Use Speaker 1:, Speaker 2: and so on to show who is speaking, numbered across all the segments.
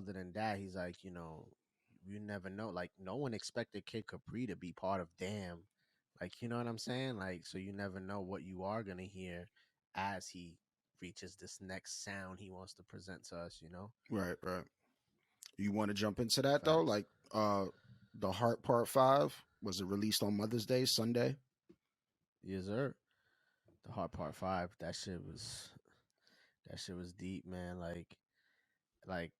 Speaker 1: other than that, he's like, you never know. Like, no one expected Kid Capri to be part of Damn. Like, you know what I'm saying? Like, so you never know what you are gonna hear as he reaches this next sound he wants to present to us.
Speaker 2: Right, right. You want to jump into that though?
Speaker 1: Facts.
Speaker 2: Like, the Heart Part 5, was it released on Mother's Day, Sunday?
Speaker 1: Yes, sir. The Hard Part 5, that shit was deep, man. Like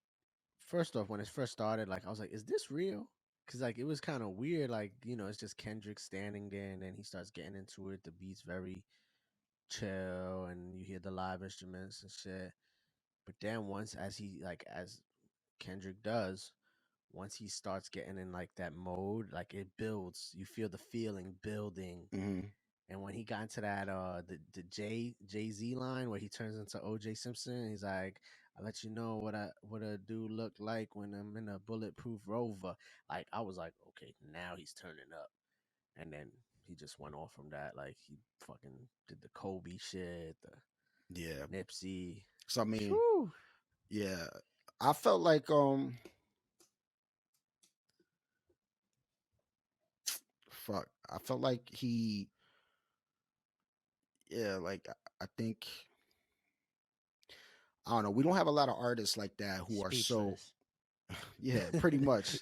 Speaker 1: first off, when it first started, like I was like, is this real? Cause like it was kind of weird, like, it's just Kendrick standing there and then he starts getting into it. The beat's very chill and you hear the live instruments and shit. But then once as Kendrick does, once he starts getting in like that mode, like it builds. You feel the feeling building.
Speaker 2: Mm-hmm.
Speaker 1: And when he got into that the Jay Z line where he turns into OJ Simpson, he's like, "I let you know what a dude look like when I'm in a bulletproof Rover." Like I was like, okay, now he's turning up. And then he just went off from that. Like he fucking did the Kobe shit, the
Speaker 2: Yeah.
Speaker 1: Nipsey.
Speaker 2: So I mean,
Speaker 1: Whew.
Speaker 2: yeah, I felt like fuck. I felt like he, yeah, like I think I don't know. We don't have a lot of artists like that who are so,
Speaker 3: Speechless.
Speaker 2: yeah, pretty much.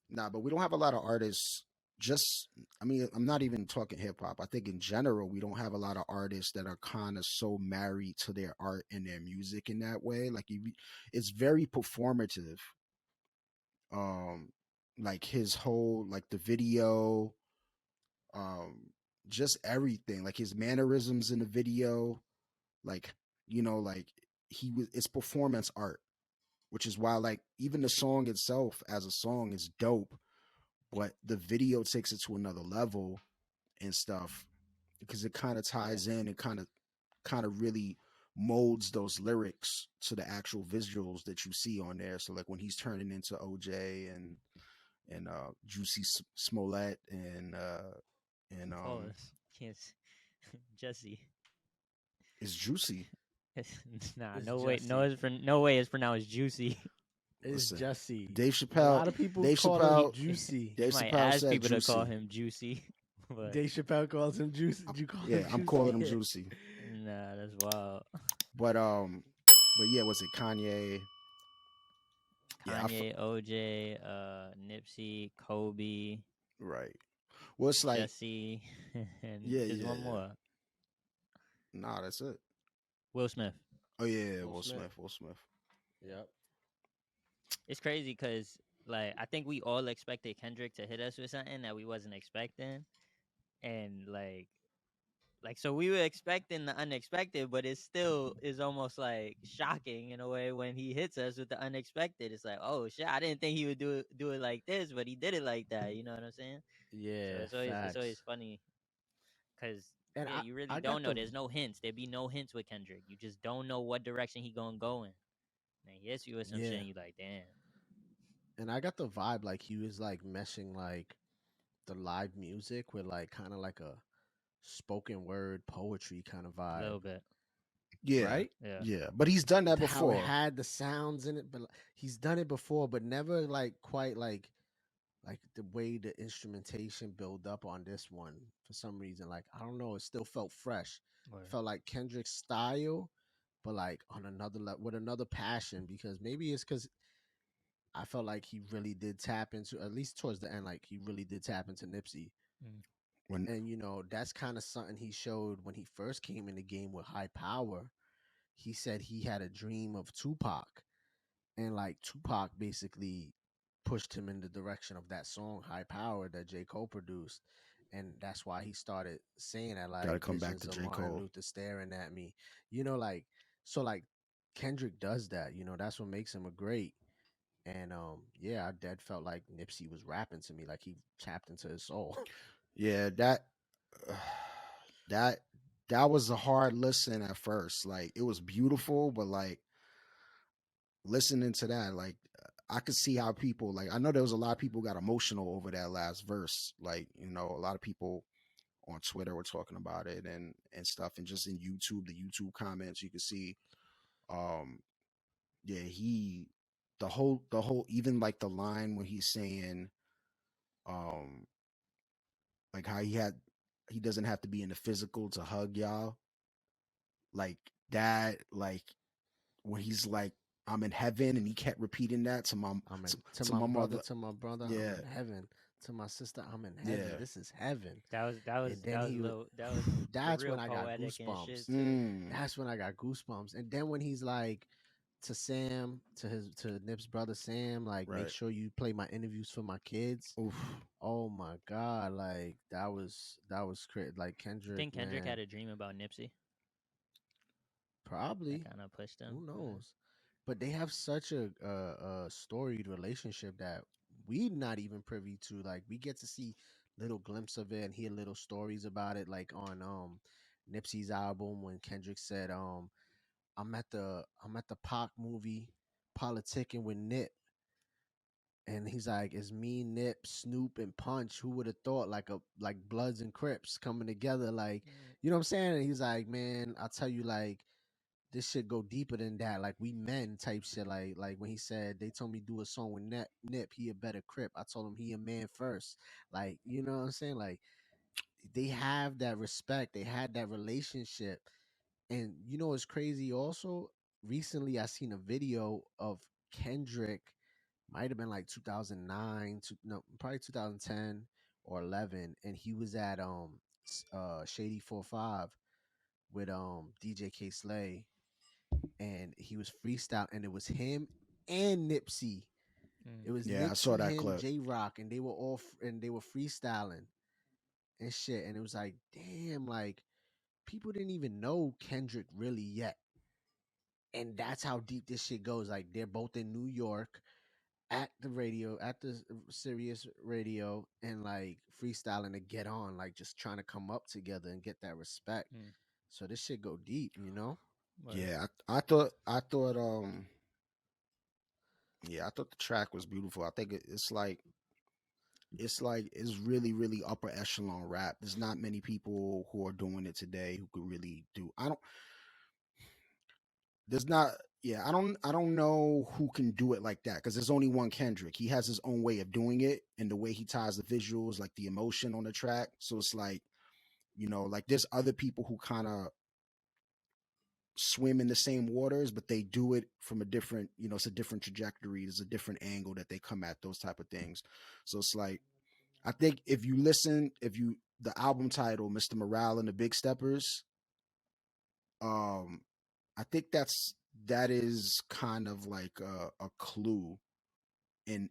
Speaker 2: Nah, but we don't have a lot of artists. Just, I mean, I'm not even talking hip hop. I think in general, we don't have a lot of artists that are kind of so married to their art and their music in that way. Like, it's very performative. Um, like his whole, like the video, um, just everything, like his mannerisms in the video, like, like it's performance art, which is why, like, even the song itself as a song is dope, but the video takes it to another level and stuff because it kind of ties in and kind of really molds those lyrics to the actual visuals that you see on there. So like when he's turning into OJ and Juicy Smollett and
Speaker 3: Pause. Can't. Jesse.
Speaker 2: it's Juicy.
Speaker 3: Nah,
Speaker 1: It's
Speaker 3: no way. No,
Speaker 1: Jesse.
Speaker 3: no way. It's pronounced juicy.
Speaker 1: It's
Speaker 2: Listen,
Speaker 1: Jesse.
Speaker 2: Dave
Speaker 1: A
Speaker 2: Chappelle,
Speaker 1: lot of people
Speaker 2: Dave
Speaker 1: call him
Speaker 3: He
Speaker 2: Chappelle,
Speaker 1: Juicy.
Speaker 3: he
Speaker 2: Dave
Speaker 3: might
Speaker 2: Chappelle
Speaker 3: ask
Speaker 2: said
Speaker 3: people to call
Speaker 2: Juicy.
Speaker 3: him juicy, but
Speaker 1: Dave Chappelle calls him Juicy. Did you call him
Speaker 2: Yeah, I'm calling him
Speaker 1: Juicy?
Speaker 2: Juicy.
Speaker 3: nah, that's wild.
Speaker 2: But yeah, was it Kanye? Yeah,
Speaker 3: Kanye, OJ, Nipsey, Kobe,
Speaker 2: right. Well, it's like,
Speaker 3: Jesse, and
Speaker 2: yeah,
Speaker 3: there's
Speaker 2: yeah,
Speaker 3: one
Speaker 2: yeah.
Speaker 3: more.
Speaker 2: Nah, that's it.
Speaker 3: Will Smith.
Speaker 2: Oh yeah,
Speaker 1: Will
Speaker 2: Will
Speaker 1: Smith.
Speaker 2: Smith, Will Smith.
Speaker 1: Yep.
Speaker 3: It's crazy because like I think we all expected Kendrick to hit us with something that we wasn't expecting, and like so we were expecting the unexpected, but it still is almost like shocking in a way when he hits us with the unexpected. It's like, oh shit, I didn't think he would do it like this, but he did it like that. You know what I'm saying? So
Speaker 1: Yeah,
Speaker 3: it's always
Speaker 1: facts.
Speaker 3: funny because
Speaker 1: And
Speaker 3: yeah,
Speaker 1: I
Speaker 3: you really
Speaker 1: I
Speaker 3: don't
Speaker 1: got
Speaker 3: know.
Speaker 1: the
Speaker 3: There's no hints. There be no hints with Kendrick. You just don't know what direction he gonna go in. And he hits you with some shit,
Speaker 1: yeah,
Speaker 3: and you like, damn.
Speaker 1: and I got the vibe like he was like meshing like the live music with like kind of like a spoken word poetry kind of
Speaker 3: A
Speaker 1: vibe,
Speaker 3: little bit.
Speaker 2: Yeah,
Speaker 1: right?
Speaker 3: Yeah.
Speaker 2: yeah. But he's done that
Speaker 1: How it
Speaker 2: before.
Speaker 1: had the sounds in it, but he's done it before, but never like quite like the way the instrumentation build up on this one for some reason. Like I don't know, it still felt fresh.
Speaker 3: Word.
Speaker 1: Felt like Kendrick's style, but like on another level with another passion. Because maybe it's because I felt like he really did tap into, at least towards the end, like he really did tap into Nipsey.
Speaker 3: Mm.
Speaker 2: When
Speaker 1: And that's kind of something he showed when he first came in the game with High Power. He said he had a dream of Tupac, and like Tupac basically pushed him in the direction of that song High Power that J. Cole produced. And that's why he started saying that,
Speaker 2: got to
Speaker 1: like
Speaker 2: come back
Speaker 1: visions
Speaker 2: to
Speaker 1: of
Speaker 2: J
Speaker 1: Martin
Speaker 2: Cole.
Speaker 1: Luther staring at me. Like so like Kendrick does that, that's what makes him a great. And yeah, I dead felt like Nipsey was rapping to me, like he tapped into his soul.
Speaker 2: Yeah, that that was a hard listen at first. Like it was beautiful, but like listening to that, like I could see how people, like, I know there was a lot of people got emotional over that last verse. Like, a lot of people on Twitter were talking about it and stuff, and just in YouTube, the YouTube comments, you could see, um, yeah, the whole even like the line when he's saying um like how he doesn't have to be in the physical to hug y'all, like that, like when he's like, I'm in heaven, and he kept repeating that to my
Speaker 1: I'm in
Speaker 2: to my mother.
Speaker 1: to my brother, I'm
Speaker 2: Yeah,
Speaker 1: in heaven. To my sister, I'm in heaven.
Speaker 2: yeah.
Speaker 1: This is heaven. And
Speaker 3: that
Speaker 1: then
Speaker 3: was
Speaker 1: he would,
Speaker 3: little that was
Speaker 1: that's when
Speaker 3: real
Speaker 1: I got
Speaker 3: poetic and
Speaker 1: goosebumps.
Speaker 3: shit too.
Speaker 2: Mm,
Speaker 1: That's when I got goosebumps. And then when he's like to Sam, to Nip's brother Sam, like make
Speaker 2: right.
Speaker 1: sure you play my interviews for my kids.
Speaker 2: Oof.
Speaker 1: Oh my god, like that was crazy. Like
Speaker 3: You
Speaker 1: Kendrick,
Speaker 3: think Kendrick
Speaker 1: man,
Speaker 3: had a dream about Nipsey that
Speaker 1: probably.
Speaker 3: kind of pushed
Speaker 1: Who
Speaker 3: him?
Speaker 1: knows? But they have such a storied relationship that we not even privy to. Like we get to see little glimpse of it and hear little stories about it, like on Nipsey's album when Kendrick said, I'm at the Pac movie politicking with Nip. And he's like, it's me, Nip, Snoop, and Punch. Who would have thought like Bloods and Crips coming together? Like,
Speaker 3: Mm,
Speaker 1: you know what I'm saying? And he's like, man, I'll tell you, like, this shit go deeper than that. Like we men type shit. Like when he said they told me do a song with Nip, he a better Crip. I told him he a man first. Like, you know what I'm saying? Like they have that respect. They had that relationship. And you know what's crazy also? Recently I seen a video of Kendrick, might have been like 2009 to no, probably 2010 or 11, and he was at Shady 45 with DJ K Slay, and he was freestyle, and it was him and Nipsey. It
Speaker 3: mm,
Speaker 1: was
Speaker 2: Yeah, I saw
Speaker 1: Nipsey,
Speaker 2: that
Speaker 1: him,
Speaker 2: clip.
Speaker 1: J Rock, and they were and they were freestyling and shit. And it was like, damn, like people didn't even know Kendrick really yet. And that's how deep this shit goes. Like they're both in New York at the radio, at the Sirius radio, and like freestyling to get on, like just trying to come up together and get that respect.
Speaker 3: mm.
Speaker 1: So this shit go deep, you know?
Speaker 3: Word.
Speaker 2: Yeah, I thought the track was beautiful. I think it's really really upper echelon rap. There's not many people who are doing it today who could really do. I don't. There's not. Yeah, I don't know who can do it like that because there's only one Kendrick. He has his own way of doing it and the way he ties the visuals, like the emotion on the track. So it's like, like there's other people who kind of swim in the same waters, but they do it from a different, it's a different trajectory. There's a different angle that they come at those type of things. So it's like, I think the album title, Mr. Morale and the Big Steppers, um, I think that is kind of like a clue. And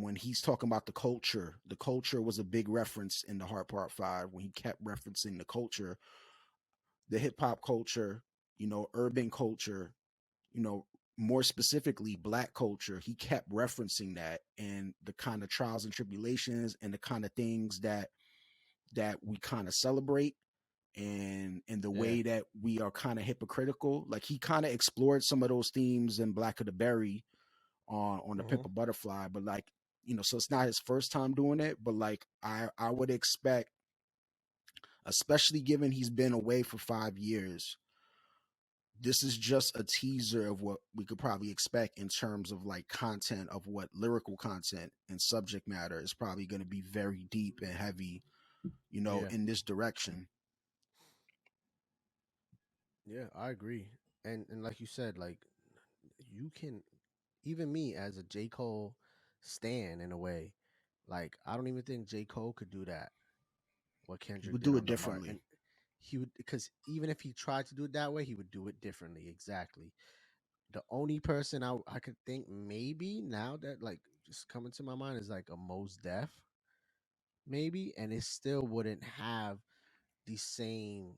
Speaker 2: when he's talking about the culture was a big reference in the Heart Part 5 when he kept referencing the culture, the hip hop culture, urban culture, you know, more specifically black culture. He kept referencing that and the kind of trials and tribulations and the kind of things that we kind of celebrate and the
Speaker 1: Yeah.
Speaker 2: way that we are kind of hypocritical. Like he kind of explored some of those themes in Black of the Berry on the
Speaker 1: Mm-hmm.
Speaker 2: Pimp a Butterfly, but like, so it's not his first time doing it, but like I would expect, especially given he's been away for 5 years, this is just a teaser of what we could probably expect in terms of like content, of what lyrical content and subject matter is probably going to be very deep and heavy,
Speaker 1: Yeah.
Speaker 2: in this direction.
Speaker 1: Yeah, I agree. And like you said, like you can, even me as a J. Cole stan in a way, like I don't even think J. Cole could do that. What
Speaker 2: He
Speaker 1: Kendrick
Speaker 2: would
Speaker 1: did
Speaker 2: do it
Speaker 1: on the heart. And
Speaker 2: differently.
Speaker 1: he would, because even if he tried to do it that way, he would do it differently. Exactly. The only person I could think maybe now that like just coming to my mind is like a Mos Def, maybe, and it still wouldn't have the same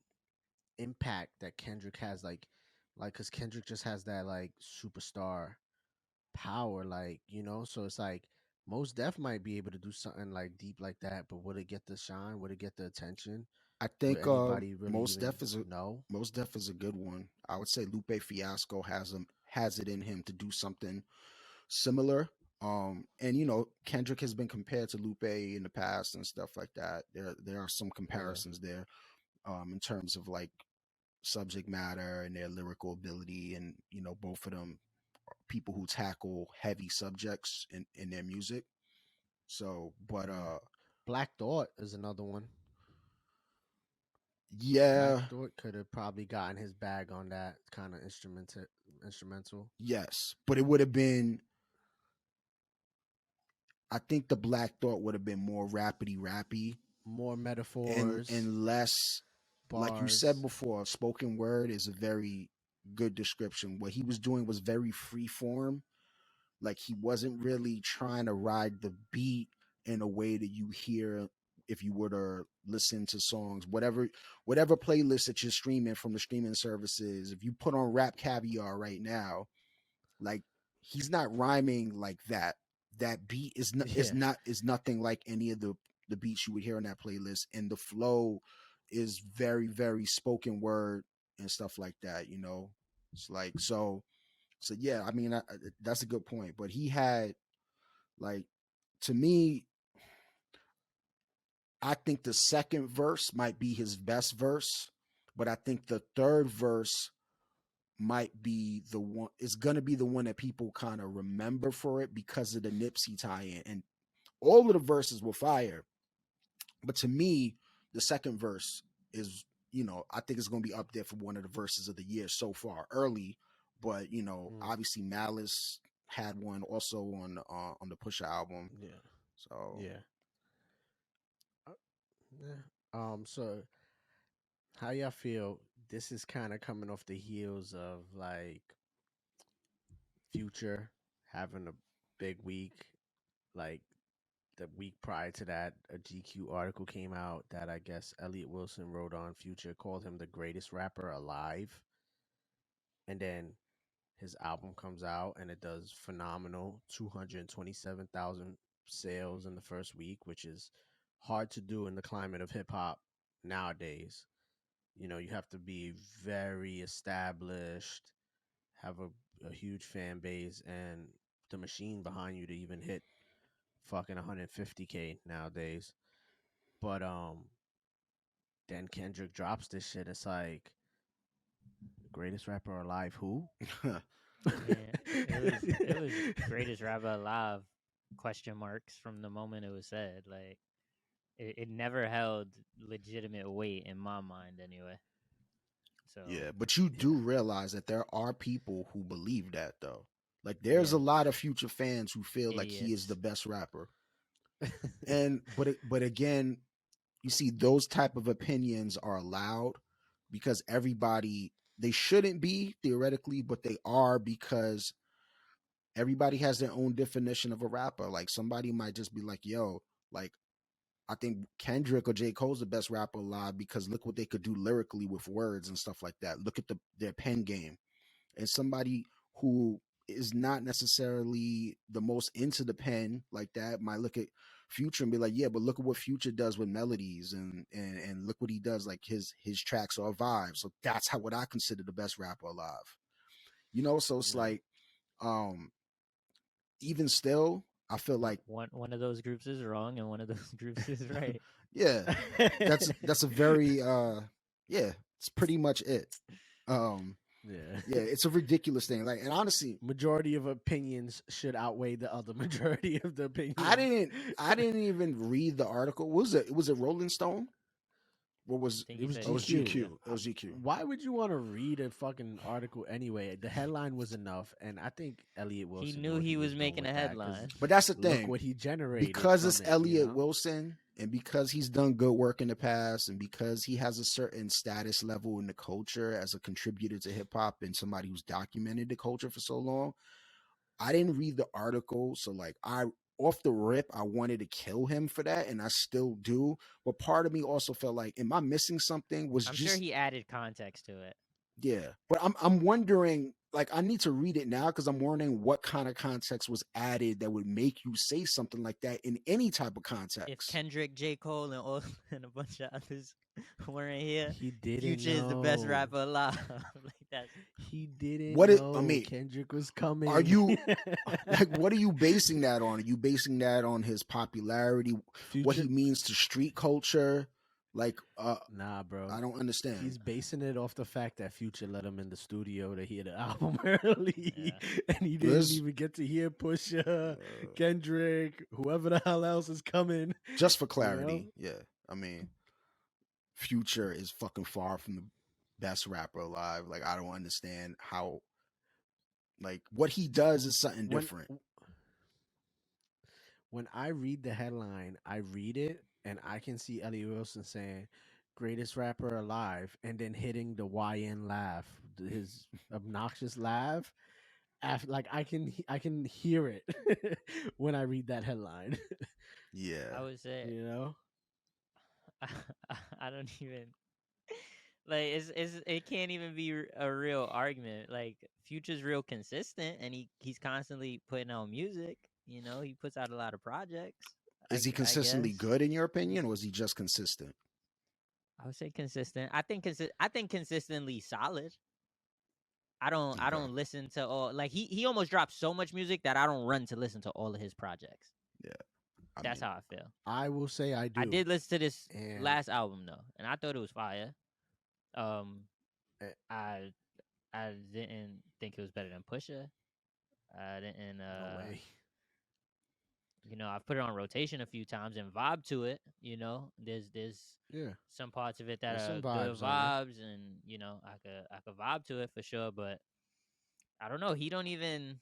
Speaker 1: impact that Kendrick has. Like, cause Kendrick just has that like superstar power, like, so it's like most Def might be able to do something like deep like that, but would it get the shine? Would it get the attention?
Speaker 2: I
Speaker 1: Would
Speaker 2: think
Speaker 1: anybody really
Speaker 2: most
Speaker 1: even
Speaker 2: def is a
Speaker 1: know?
Speaker 2: most def is a good one. I would say Lupe Fiasco has it in him to do something similar. And Kendrick has been compared to Lupe in the past and stuff like that. There are some
Speaker 1: Yeah.
Speaker 2: comparisons there, in terms of like subject matter and their lyrical ability, and both of them people who tackle heavy subjects in their music. So, but
Speaker 1: Black Thought is another one. Black
Speaker 2: yeah,
Speaker 1: Thought could have probably gotten his bag on that kind of instrumental.
Speaker 2: yes, but it would have been. I think the Black Thought would have been more rappy,
Speaker 1: More metaphors,
Speaker 2: and less, like you said
Speaker 1: bars.
Speaker 2: before, spoken word is a very good description. What he was doing was very free form. Like he wasn't really trying to ride the beat in a way that you hear if you were to listen to songs, whatever playlist that you're streaming from the streaming services. If you put on Rap Caviar right now, like he's not rhyming like that. That beat
Speaker 1: Yeah,
Speaker 2: is nothing like any of the beats you would hear on that playlist, and the flow is very very spoken word and stuff like that. You know, it's like so yeah. I mean, that's a good point. But he had like, to me, I think the second verse might be his best verse, but I think the third verse might be the one, it's gonna be the one that people kind of remember for it because of the Nipsey tie-in. And all of the verses were fire, but to me, the second verse is, I think it's gonna be up there for one of the verses of the year so far, early. But
Speaker 1: mm,
Speaker 2: obviously Malice had one also on the Pusha album.
Speaker 1: yeah,
Speaker 2: So
Speaker 1: yeah. Uh, yeah. So how y'all feel? This is kind of coming off the heels of like Future having a big week. Like the week prior to that, a GQ article came out that I guess Elliot Wilson wrote on Future, called him the greatest rapper alive. And then his album comes out and it does phenomenal, 227,000 sales in the first week, which is hard to do in the climate of hip hop nowadays. You have to be very established, have a huge fan base, and the machine behind you to even hit fucking 150K nowadays. But then Kendrick drops this shit. It's like, greatest rapper alive, who?
Speaker 3: Yeah, it was greatest rapper alive, question marks from the moment it was said. Like it never held legitimate weight in my mind anyway. So
Speaker 2: yeah, but you
Speaker 1: Yeah.
Speaker 2: do realize that there are people who believe that though. Like there's
Speaker 3: yeah,
Speaker 2: a lot of Future fans who feel like he is the
Speaker 3: idiots.
Speaker 2: best rapper. And but again, you see those type of opinions are allowed because everybody, they shouldn't be theoretically, but they are because everybody has their own definition of a rapper. Like somebody might just be like, "Yo, like I think Kendrick or J. Cole's the best rapper alive because look what they could do lyrically with words and stuff like that. Look at their pen game." And somebody who is not necessarily the most into the pen like that might look at Future and be like, "Yeah, but look at what Future does with melodies and look what he does. Like his tracks are a vibe." So that's what I consider the best rapper alive. So it's
Speaker 1: Yeah.
Speaker 2: like, even still, I feel
Speaker 3: One
Speaker 2: like,
Speaker 3: one one of those groups is wrong and one of those groups is right.
Speaker 2: yeah, that's a very yeah, it's pretty much it. Um,
Speaker 1: Yeah.
Speaker 2: yeah, it's a ridiculous thing. Like, and honestly,
Speaker 1: Majority of opinions should outweigh the other majority of the
Speaker 2: I
Speaker 1: opinions.
Speaker 2: didn't I didn't even read the article. What was it? Was it Rolling Stone? What
Speaker 3: I
Speaker 2: was
Speaker 3: think
Speaker 1: It
Speaker 3: he
Speaker 1: was
Speaker 3: said
Speaker 2: it? Was
Speaker 1: GQ.
Speaker 3: GQ.
Speaker 2: GQ. It was GQ.
Speaker 1: Why would you want to read a fucking article anyway? The headline was enough, and I think Elliot
Speaker 3: He
Speaker 1: Wilson knew
Speaker 3: knew
Speaker 1: what he
Speaker 3: he
Speaker 1: was
Speaker 3: was
Speaker 1: doing
Speaker 3: making
Speaker 1: with
Speaker 3: a
Speaker 1: that. Because
Speaker 3: headline.
Speaker 2: But that's the
Speaker 1: look
Speaker 2: thing.
Speaker 1: what he generated
Speaker 2: Because
Speaker 1: from
Speaker 2: it's
Speaker 1: it.
Speaker 2: Elliot Wilson and because he's done good work in the past and because he has a certain status level in the culture as a contributor to hip hop and somebody who's documented the culture for so long, I didn't read the article. So like I off the rip, I wanted to kill him for that, and I still do. But part of me also felt like, am I missing something? Was
Speaker 3: I'm sure
Speaker 2: just
Speaker 3: he added context to it.
Speaker 2: yeah. But I'm wondering, like, I need to read it now because I'm wondering what kind of context was added that would make you say something like that in any type of
Speaker 3: If
Speaker 2: context.
Speaker 3: Kendrick, J. Cole, and all and a bunch of others weren't here,
Speaker 1: he didn't
Speaker 3: Future is the best
Speaker 1: know.
Speaker 3: rapper alive. Like that's
Speaker 1: He didn't
Speaker 2: What it I
Speaker 1: know
Speaker 2: mean,
Speaker 1: Kendrick was
Speaker 2: are
Speaker 1: coming.
Speaker 2: you like what are you basing that on? Are you basing that on his popularity, what he
Speaker 1: Future
Speaker 2: means to street culture? Like,
Speaker 1: Nah, bro.
Speaker 2: I don't understand.
Speaker 1: He's basing it off the fact that Future let him in the studio to hear the album early,
Speaker 3: Yeah.
Speaker 1: and he didn't
Speaker 2: There's
Speaker 1: even get to hear Pusha, Kendrick, whoever the hell else is coming.
Speaker 2: just for
Speaker 1: You know?
Speaker 2: clarity, yeah. I mean, Future is fucking far from the best rapper alive. Like, I don't understand how. Like, what he does is something
Speaker 1: When
Speaker 2: different.
Speaker 1: when I read the headline, I read it and I can see Elliot Wilson saying greatest rapper alive and then hitting the YN laugh, his obnoxious laugh. After, like I can hear it when I read that headline.
Speaker 2: Yeah,
Speaker 3: I would say
Speaker 1: You know?
Speaker 3: I don't even like it can't even be a real argument. Like Future's real consistent, and he's constantly putting out music. You know, he puts out a lot of projects.
Speaker 2: is he
Speaker 3: I
Speaker 2: consistently
Speaker 3: guess
Speaker 2: good in your opinion, or was he just consistent?
Speaker 3: I would say consistent. I think consistently solid. I
Speaker 2: Okay,
Speaker 3: don't listen to all like he almost dropped so much music that I don't run to listen to all of his projects.
Speaker 2: yeah. I
Speaker 3: That's
Speaker 2: mean,
Speaker 3: how I feel.
Speaker 1: I will say I
Speaker 3: I
Speaker 1: do.
Speaker 3: did listen to this
Speaker 1: And
Speaker 3: last album though, and I thought it was fire. Um,
Speaker 1: eh,
Speaker 3: I I didn't think it was better than Pusha. I didn't
Speaker 1: no way.
Speaker 3: you know, I've put it on rotation a few times and vibe to it. You know, there's
Speaker 1: Yeah.
Speaker 3: some parts of it that
Speaker 1: There's
Speaker 3: are
Speaker 1: some
Speaker 3: good
Speaker 1: vibes on it.
Speaker 3: vibes, and you know, I could vibe to it for sure. But I don't know. He don't even.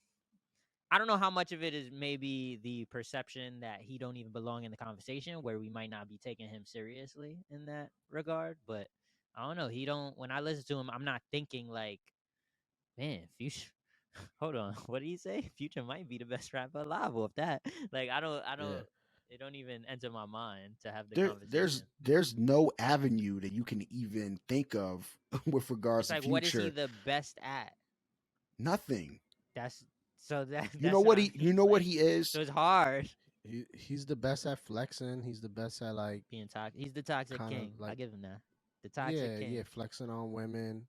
Speaker 3: I don't know how much of it is maybe the perception that he don't even belong in the conversation, where we might not be taking him seriously in that regard. But I don't know. He don't. When I listen to him, I'm not thinking like, man, Future. Hold on, what did he say? Future might be the best rapper alive off that. Like I
Speaker 1: Yeah.
Speaker 3: don't. It don't even enter my mind to have the
Speaker 2: there's
Speaker 3: conversation.
Speaker 2: there's no avenue that you can even think of with regards
Speaker 3: It's
Speaker 2: to
Speaker 3: like, what is he
Speaker 2: Future.
Speaker 3: the best at?
Speaker 2: Nothing.
Speaker 3: That's so
Speaker 2: You know
Speaker 3: that's what
Speaker 2: what
Speaker 3: I
Speaker 2: he?
Speaker 3: mean.
Speaker 2: You know what
Speaker 3: Like,
Speaker 2: he
Speaker 3: so
Speaker 2: is?
Speaker 3: it's hard
Speaker 1: He's the best at flexing. He's the best at like
Speaker 3: being toxic. He's the toxic
Speaker 1: kind of
Speaker 3: king. I
Speaker 1: like
Speaker 3: give him that. The toxic
Speaker 1: yeah,
Speaker 3: king.
Speaker 1: flexing on women,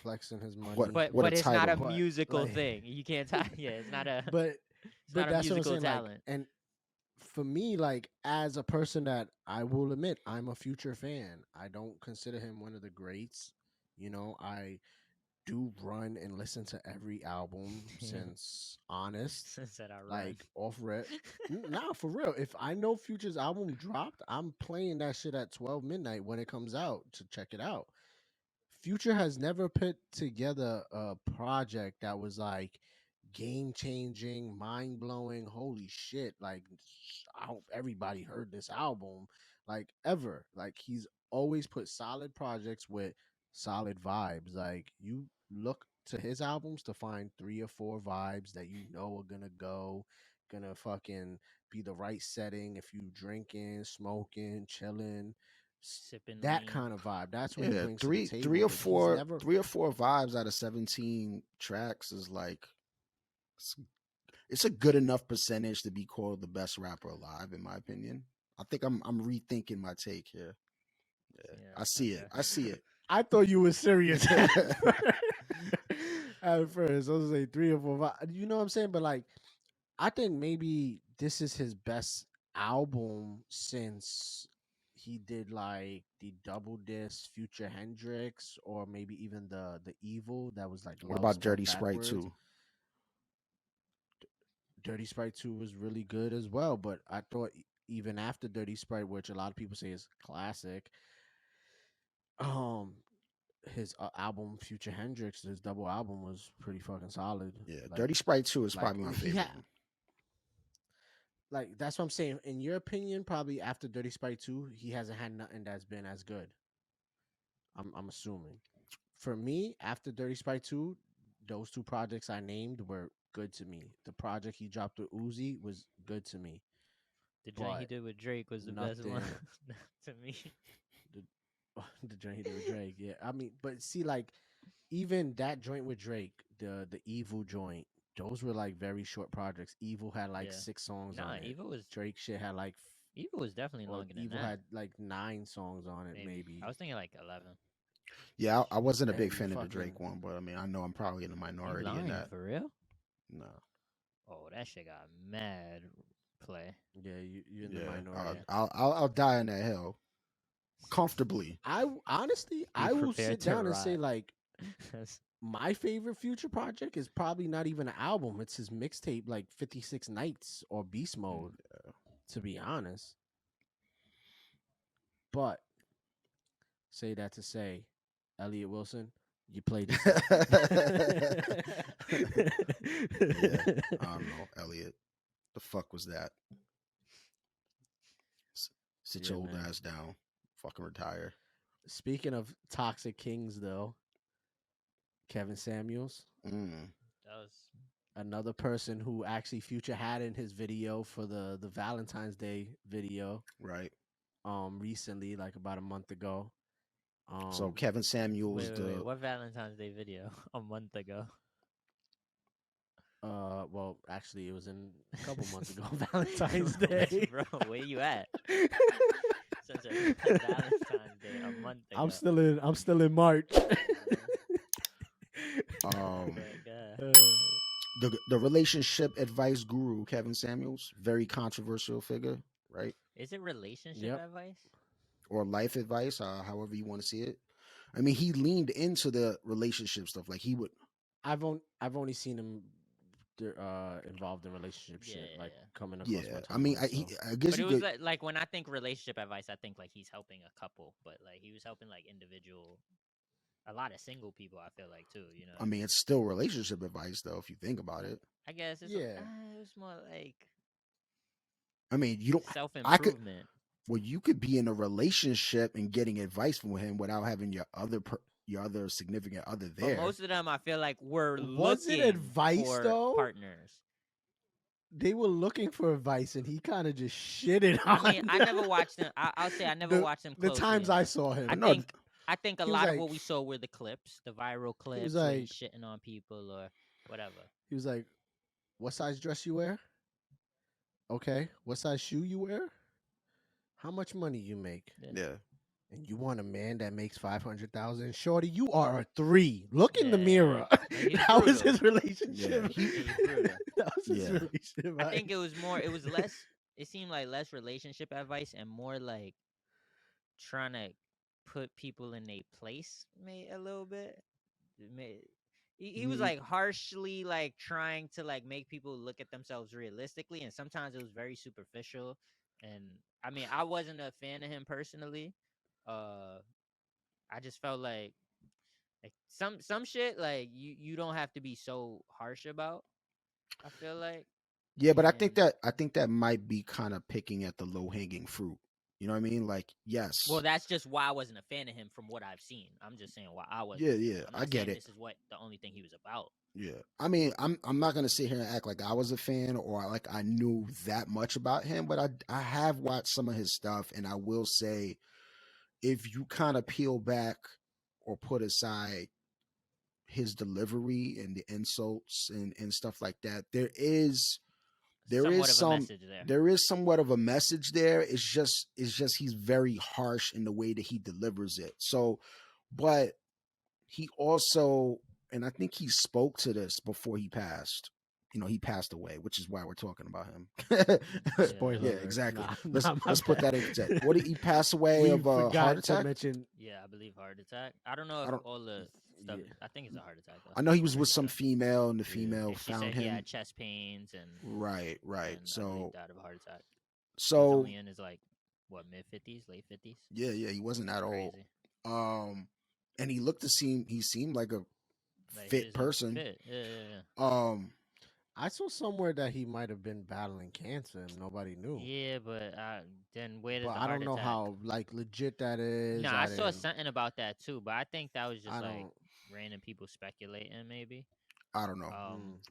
Speaker 1: flexing his
Speaker 2: What?
Speaker 1: money.
Speaker 2: What a
Speaker 3: But it's not a
Speaker 2: title.
Speaker 1: But
Speaker 3: musical
Speaker 1: like
Speaker 3: thing. You can't talk. Yeah, it's not a
Speaker 1: but
Speaker 3: it's not a
Speaker 1: that's what I'm
Speaker 3: musical
Speaker 1: saying. Like,
Speaker 3: talent.
Speaker 1: and for me, like as a person that I will admit, I'm a Future fan. I don't consider him one of the greats. You know, I do run and listen to every album since Honest,
Speaker 3: Said I run.
Speaker 1: like off rip. Nah, for real. If I know Future's album dropped, I'm playing that shit at 12 midnight when it comes out to check it out. Future has never put together a project that was like game changing, mind blowing. Holy shit! Like, I hope everybody heard this album. Like ever. Like he's always put solid projects with solid vibes. Like you look to his albums to find 3 or 4 vibes that you know are gonna fucking be the right setting if you drinking, smoking, chilling,
Speaker 3: Sipping
Speaker 1: that
Speaker 3: lean.
Speaker 1: kind of vibe. That's what he
Speaker 2: Yeah,
Speaker 1: brings to the
Speaker 2: three three
Speaker 1: table.
Speaker 2: or
Speaker 1: But he's
Speaker 2: four
Speaker 1: never
Speaker 2: three or four vibes out of 17 tracks is like it's, it's a good enough percentage to be called the best rapper alive, in my opinion. I think I'm rethinking my take here. Yeah,
Speaker 3: Yeah.
Speaker 2: I see it.
Speaker 3: Okay.
Speaker 2: I see
Speaker 1: I thought you were serious at
Speaker 2: it.
Speaker 1: first. At first. I was say 3 or 4 You know what I'm saying? But like I think maybe this is his best album since he did like the double disc Future Hendrix or maybe even the Evil that was like
Speaker 2: What
Speaker 1: love
Speaker 2: about
Speaker 1: spelled
Speaker 2: Dirty Sprite
Speaker 1: backwards.
Speaker 2: 2?
Speaker 1: Dirty Sprite 2 was really good as well, but I thought even after Dirty Sprite, which a lot of people say is classic, um his album Future Hendrix, his double album was pretty fucking solid.
Speaker 2: Yeah,
Speaker 1: Like
Speaker 2: Dirty Sprite 2 is
Speaker 1: like
Speaker 2: probably my
Speaker 1: he
Speaker 2: favorite
Speaker 1: had
Speaker 2: one.
Speaker 1: like that's what I'm saying. In your opinion, probably after Dirty Sprite 2, he hasn't had nothing that's been as good. I'm assuming. For me, after Dirty Sprite 2, those 2 projects I named were good to me. The project he dropped with Uzi was good to me.
Speaker 3: The joint he
Speaker 1: But
Speaker 3: did with Drake was the best one
Speaker 1: nothing
Speaker 3: to me.
Speaker 1: the the joint he did with Drake, yeah. I mean, but see, like even that joint with Drake, the Evil joint, those were like very short projects. Evil had like
Speaker 3: Yeah.
Speaker 1: 6 songs on
Speaker 3: Nah,
Speaker 1: it.
Speaker 3: Evil was
Speaker 1: Drake shit had like
Speaker 3: Evil was definitely
Speaker 1: or
Speaker 3: longer than
Speaker 1: Evil
Speaker 3: that.
Speaker 1: had like 9 songs on it,
Speaker 3: Maybe I
Speaker 1: maybe.
Speaker 3: was thinking like 11.
Speaker 2: Yeah, I wasn't a big
Speaker 1: And
Speaker 2: fan of the
Speaker 1: fucking
Speaker 2: Drake one, but I mean, I know I'm probably in the
Speaker 3: You
Speaker 2: minority in
Speaker 3: lying
Speaker 2: that.
Speaker 3: for real?
Speaker 2: No.
Speaker 3: Oh, that shit got mad play.
Speaker 1: yeah, you're in the
Speaker 2: Yeah,
Speaker 3: Yeah.
Speaker 1: minority.
Speaker 2: I'll die in that hell. comfortably.
Speaker 1: Honestly,
Speaker 3: Be
Speaker 1: I will
Speaker 3: prepared
Speaker 1: sit
Speaker 3: to
Speaker 1: down and say
Speaker 3: rot.
Speaker 1: like my favorite Future project is probably not even an album. It's his mixtape, like 56 Nights or Beast Mode. To be honest, but say that to say, Elliot Wilson, you played yourself.
Speaker 2: Yeah, I don't know, Elliot. The fuck was that? Sit
Speaker 1: Yeah,
Speaker 2: your old
Speaker 1: man.
Speaker 2: ass down. Fucking retire.
Speaker 1: Speaking of toxic kings, though, Kevin Samuels,
Speaker 2: Mm,
Speaker 3: That was
Speaker 1: another person who actually Future had in his video for the Valentine's Day video,
Speaker 2: right.
Speaker 1: recently, like about a month ago.
Speaker 2: So
Speaker 1: Um,
Speaker 2: Kevin Samuels,
Speaker 3: wait.
Speaker 2: the
Speaker 3: What Valentine's Day video? A month ago.
Speaker 1: well, actually, it was in a couple months ago, Valentine's Day.
Speaker 3: Bro, where you at? Since Valentine's Day a month
Speaker 1: I'm
Speaker 3: ago.
Speaker 1: still in March.
Speaker 2: um
Speaker 3: God.
Speaker 2: the relationship advice guru Kevin Samuels, very controversial figure, right?
Speaker 3: Is it relationship
Speaker 1: Yep.
Speaker 3: advice?
Speaker 2: Or life advice, however you want to see it. I mean, he leaned into the relationship stuff. Like he would,
Speaker 1: I've only seen him involved in relationship
Speaker 3: Yeah,
Speaker 1: shit,
Speaker 3: yeah,
Speaker 1: like
Speaker 3: yeah.
Speaker 1: coming across my
Speaker 2: yeah. I mean,
Speaker 1: timeline. So
Speaker 2: I guess
Speaker 3: But
Speaker 2: he
Speaker 3: it was
Speaker 2: could.
Speaker 3: like when I think relationship advice, I think like he's helping a couple, but like he was helping like individual, a lot of single people. I feel like too, you know.
Speaker 2: I mean, it's still relationship advice though, if you think about it.
Speaker 3: I guess
Speaker 1: yeah,
Speaker 3: it was more like
Speaker 2: I mean, you don't.
Speaker 3: self
Speaker 2: I could.
Speaker 3: improvement.
Speaker 2: Well, you could be in a relationship and getting advice from him without having your other significant other
Speaker 3: But
Speaker 2: there.
Speaker 3: most of them, I feel like were
Speaker 1: was it
Speaker 3: looking
Speaker 1: advice
Speaker 3: for
Speaker 1: though?
Speaker 3: partners.
Speaker 1: They were looking for advice, and he kind of just shitted
Speaker 3: I
Speaker 1: on.
Speaker 3: mean, I never watched them. I'll say I never watched them
Speaker 1: The
Speaker 3: closely
Speaker 1: times I
Speaker 3: enough.
Speaker 1: saw him.
Speaker 2: I know.
Speaker 3: I think a
Speaker 1: He was
Speaker 3: lot of
Speaker 1: like,
Speaker 3: what we saw were the clips, the viral
Speaker 1: he was
Speaker 3: clips where he's
Speaker 1: like,
Speaker 3: shitting on people or whatever.
Speaker 1: he was like, what size dress you wear? Okay, what size shoe you wear? How much money you make?
Speaker 2: Yeah.
Speaker 1: And you want a man that makes 500,000? Shorty, you are a 3. Look in the
Speaker 3: Yeah.
Speaker 1: mirror.
Speaker 3: He's
Speaker 1: That was
Speaker 3: brutal.
Speaker 1: his relationship.
Speaker 2: Yeah,
Speaker 3: He's brutal.
Speaker 1: That was his
Speaker 2: Yeah.
Speaker 1: relationship.
Speaker 3: I think
Speaker 1: advice.
Speaker 3: it was less, it seemed like less relationship advice and more like trying to put people in a place, a little bit. He was like harshly like trying to like make people look at themselves realistically, and sometimes it was very superficial. And I mean, I wasn't a fan of him personally. Uh, I just felt like some shit like you don't have to be so harsh about. I feel like,
Speaker 2: Yeah, but
Speaker 3: and
Speaker 2: I think that might be kind of picking at the low hanging fruit. You know what I mean? Like, yes.
Speaker 3: well, that's just why I wasn't a fan of him from what I've seen. I'm just saying why I wasn't.
Speaker 2: Yeah, yeah,
Speaker 3: I'm
Speaker 2: I
Speaker 3: not
Speaker 2: get
Speaker 3: saying
Speaker 2: it.
Speaker 3: this is what the only thing he was about.
Speaker 2: Yeah. I mean, I'm not gonna sit here and act like I was a fan or like I knew that much about him, but I have watched some of his stuff, and I will say, if you kind of peel back or put aside his delivery and the insults and stuff like that,
Speaker 3: Somewhat of a message there.
Speaker 2: there is somewhat of a message there. It's just he's very harsh in the way that he delivers it. So, but he also, and I think he spoke to this before he passed. You know, he passed away, which is why we're talking about him.
Speaker 1: Spoiler
Speaker 2: Yeah,
Speaker 1: alert.
Speaker 2: exactly.
Speaker 1: Nah, my
Speaker 2: Let's put
Speaker 1: bad.
Speaker 2: that in perspective. What did he pass away
Speaker 1: We
Speaker 2: of a heart
Speaker 1: forgot to
Speaker 2: attack?
Speaker 1: mention.
Speaker 3: Yeah, I believe heart attack. I don't know
Speaker 2: I
Speaker 3: if
Speaker 2: don't.
Speaker 3: all the stuff.
Speaker 1: Yeah,
Speaker 3: I think it's a heart attack though.
Speaker 2: I know he was
Speaker 3: I'm
Speaker 2: with
Speaker 3: pretty
Speaker 2: some
Speaker 3: sure.
Speaker 2: female, and the
Speaker 1: yeah.
Speaker 2: female
Speaker 3: And she
Speaker 2: found
Speaker 3: said he
Speaker 2: him.
Speaker 3: had chest pains and
Speaker 2: Right, right.
Speaker 3: I believe died of a heart attack. He was
Speaker 2: So
Speaker 3: only in his like what mid-50s, late 50s.
Speaker 2: yeah, yeah, he wasn't that old.
Speaker 3: Crazy.
Speaker 2: And he seemed like a
Speaker 3: Like he
Speaker 2: fit
Speaker 3: was like
Speaker 2: person.
Speaker 3: fit. Yeah.
Speaker 1: I saw somewhere that he might have been battling cancer and nobody knew.
Speaker 3: Yeah, but then where did
Speaker 1: But
Speaker 3: the
Speaker 1: I
Speaker 3: heart
Speaker 1: don't know
Speaker 3: attack?
Speaker 1: how like legit that is.
Speaker 3: No, I saw something about that too, but I think that was just
Speaker 1: I
Speaker 3: like
Speaker 1: don't.
Speaker 3: random people speculating maybe.
Speaker 2: I don't know.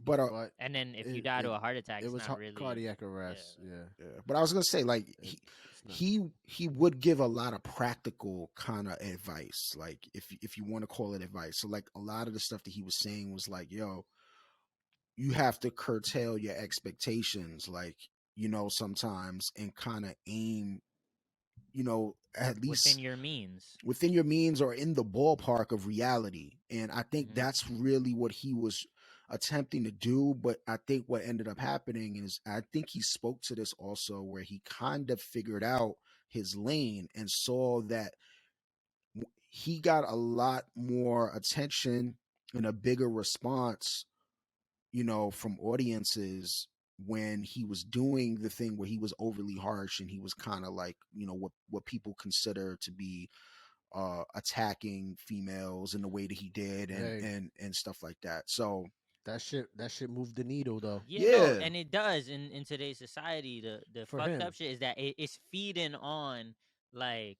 Speaker 1: But
Speaker 2: But
Speaker 3: And then if you die to a heart attack,
Speaker 1: it
Speaker 3: it's
Speaker 1: was
Speaker 3: not really
Speaker 1: cardiac arrest. Yeah.
Speaker 2: yeah. But I was gonna say, like,
Speaker 1: It's not.
Speaker 2: he would give a lot of practical kind of advice, like if you want to call it advice. So like a lot of the stuff that he was saying was like, yo, you have to curtail your expectations, like, you know, sometimes, and kind of aim, you know, at least
Speaker 3: within your means
Speaker 2: or in the ballpark of reality. And I think
Speaker 3: Mhm.
Speaker 2: that's really what he was attempting to do. But I think what ended up happening is, I think he spoke to this also, where he kind of figured out his lane and saw that he got a lot more attention and a bigger response, from audiences when he was doing the thing where he was overly harsh and he was kind of like, what people consider to be attacking females in the way that he did, and
Speaker 1: Hey,
Speaker 2: and stuff like that. So
Speaker 1: that shit moved the needle though
Speaker 3: Yeah, no,
Speaker 2: yeah,
Speaker 3: and it does in today's society. The
Speaker 1: for
Speaker 3: fucked
Speaker 1: him.
Speaker 3: up shit is that it's feeding on like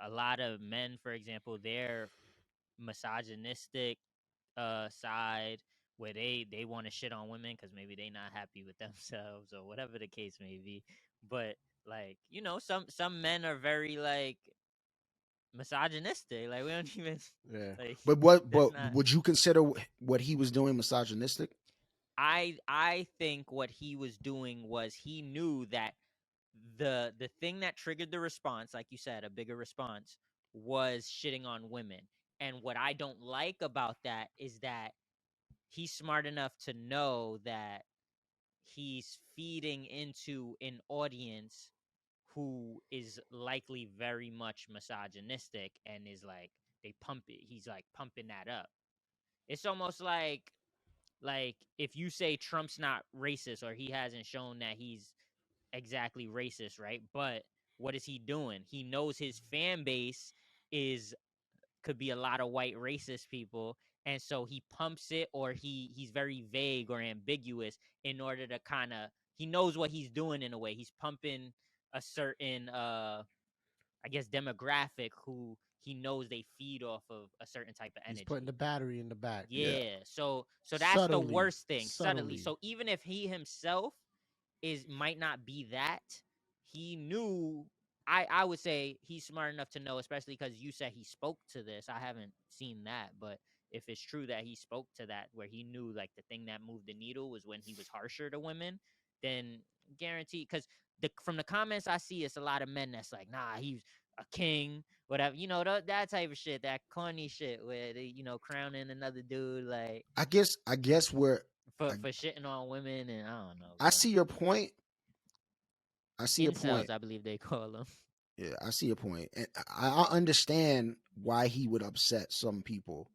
Speaker 3: a lot of men, for example, their misogynistic side where they want to shit on women because maybe they not happy with themselves or whatever the case may be. But like, some men are very like misogynistic. Like we don't even
Speaker 1: Yeah.
Speaker 3: like
Speaker 2: but what
Speaker 3: that's
Speaker 2: but
Speaker 3: not.
Speaker 2: would you consider what he was doing misogynistic?
Speaker 3: I think what he was doing was he knew that the thing that triggered the response, like you said, a bigger response, was shitting on women. And what I don't like about that is that he's smart enough to know that he's feeding into an audience who is likely very much misogynistic and is like they pump it. He's like pumping that up. It's almost like if you say Trump's not racist or he hasn't shown that he's exactly racist, right? But what is he doing? He knows his fan base is could be a lot of white racist people, and so he pumps it, or he's very vague or ambiguous in order to kind of, he knows what he's doing in a way. He's pumping a certain I guess demographic who he knows they feed off of a certain type of
Speaker 1: He's putting
Speaker 3: energy.
Speaker 1: the battery in the back.
Speaker 2: Yeah,
Speaker 3: Yeah. So that's the
Speaker 1: Subtly.
Speaker 3: worst thing, subtly.
Speaker 1: Subtly.
Speaker 3: So even if he himself might not be that, he knew. I would say he's smart enough to know, especially because you said he spoke to this. I haven't seen that, but if it's true that he spoke to that, where he knew like the thing that moved the needle was when he was harsher to women, then guaranteed. Because from the comments I see, it's a lot of men that's like, nah, he's a king, whatever. That type of shit, that corny shit where they, crowning another dude like
Speaker 2: I guess where
Speaker 3: for
Speaker 2: I,
Speaker 3: for shitting on women, and I don't know,
Speaker 2: I
Speaker 3: bro.
Speaker 2: see your point. I see your
Speaker 3: Incels,
Speaker 2: point.
Speaker 3: I believe they call them.
Speaker 2: Yeah, I see your point, and I understand why he would upset some people.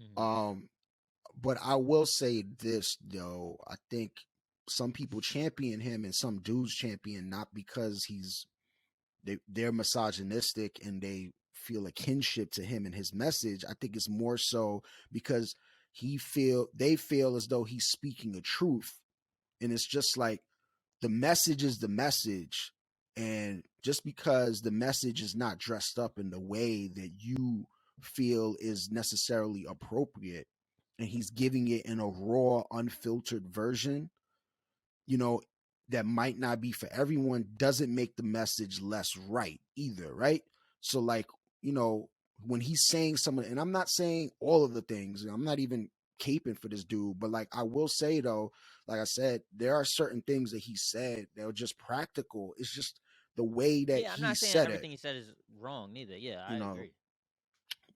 Speaker 3: Mhm.
Speaker 2: Um, but I will say this though: I think some people champion him, and some dudes champion not because they're misogynistic and they feel a kinship to him and his message. I think it's more so because they feel as though he's speaking a truth, and it's just like the message is the message, and just because the message is not dressed up in the way that you feel is necessarily appropriate, and he's giving it in a raw unfiltered version, you know, that might not be for everyone, doesn't make the message less right either, right? So like, you know, when he's saying some of, and I'm not saying all of the things, I'm not even caping for this dude, but like I will say though, like I said, there are certain things that he said that are just practical. It's just the way that
Speaker 3: Yeah, I'm
Speaker 2: he
Speaker 3: not saying
Speaker 2: said it,
Speaker 3: everything he said is wrong neither. Yeah,
Speaker 2: you
Speaker 3: I
Speaker 2: know.
Speaker 3: agree.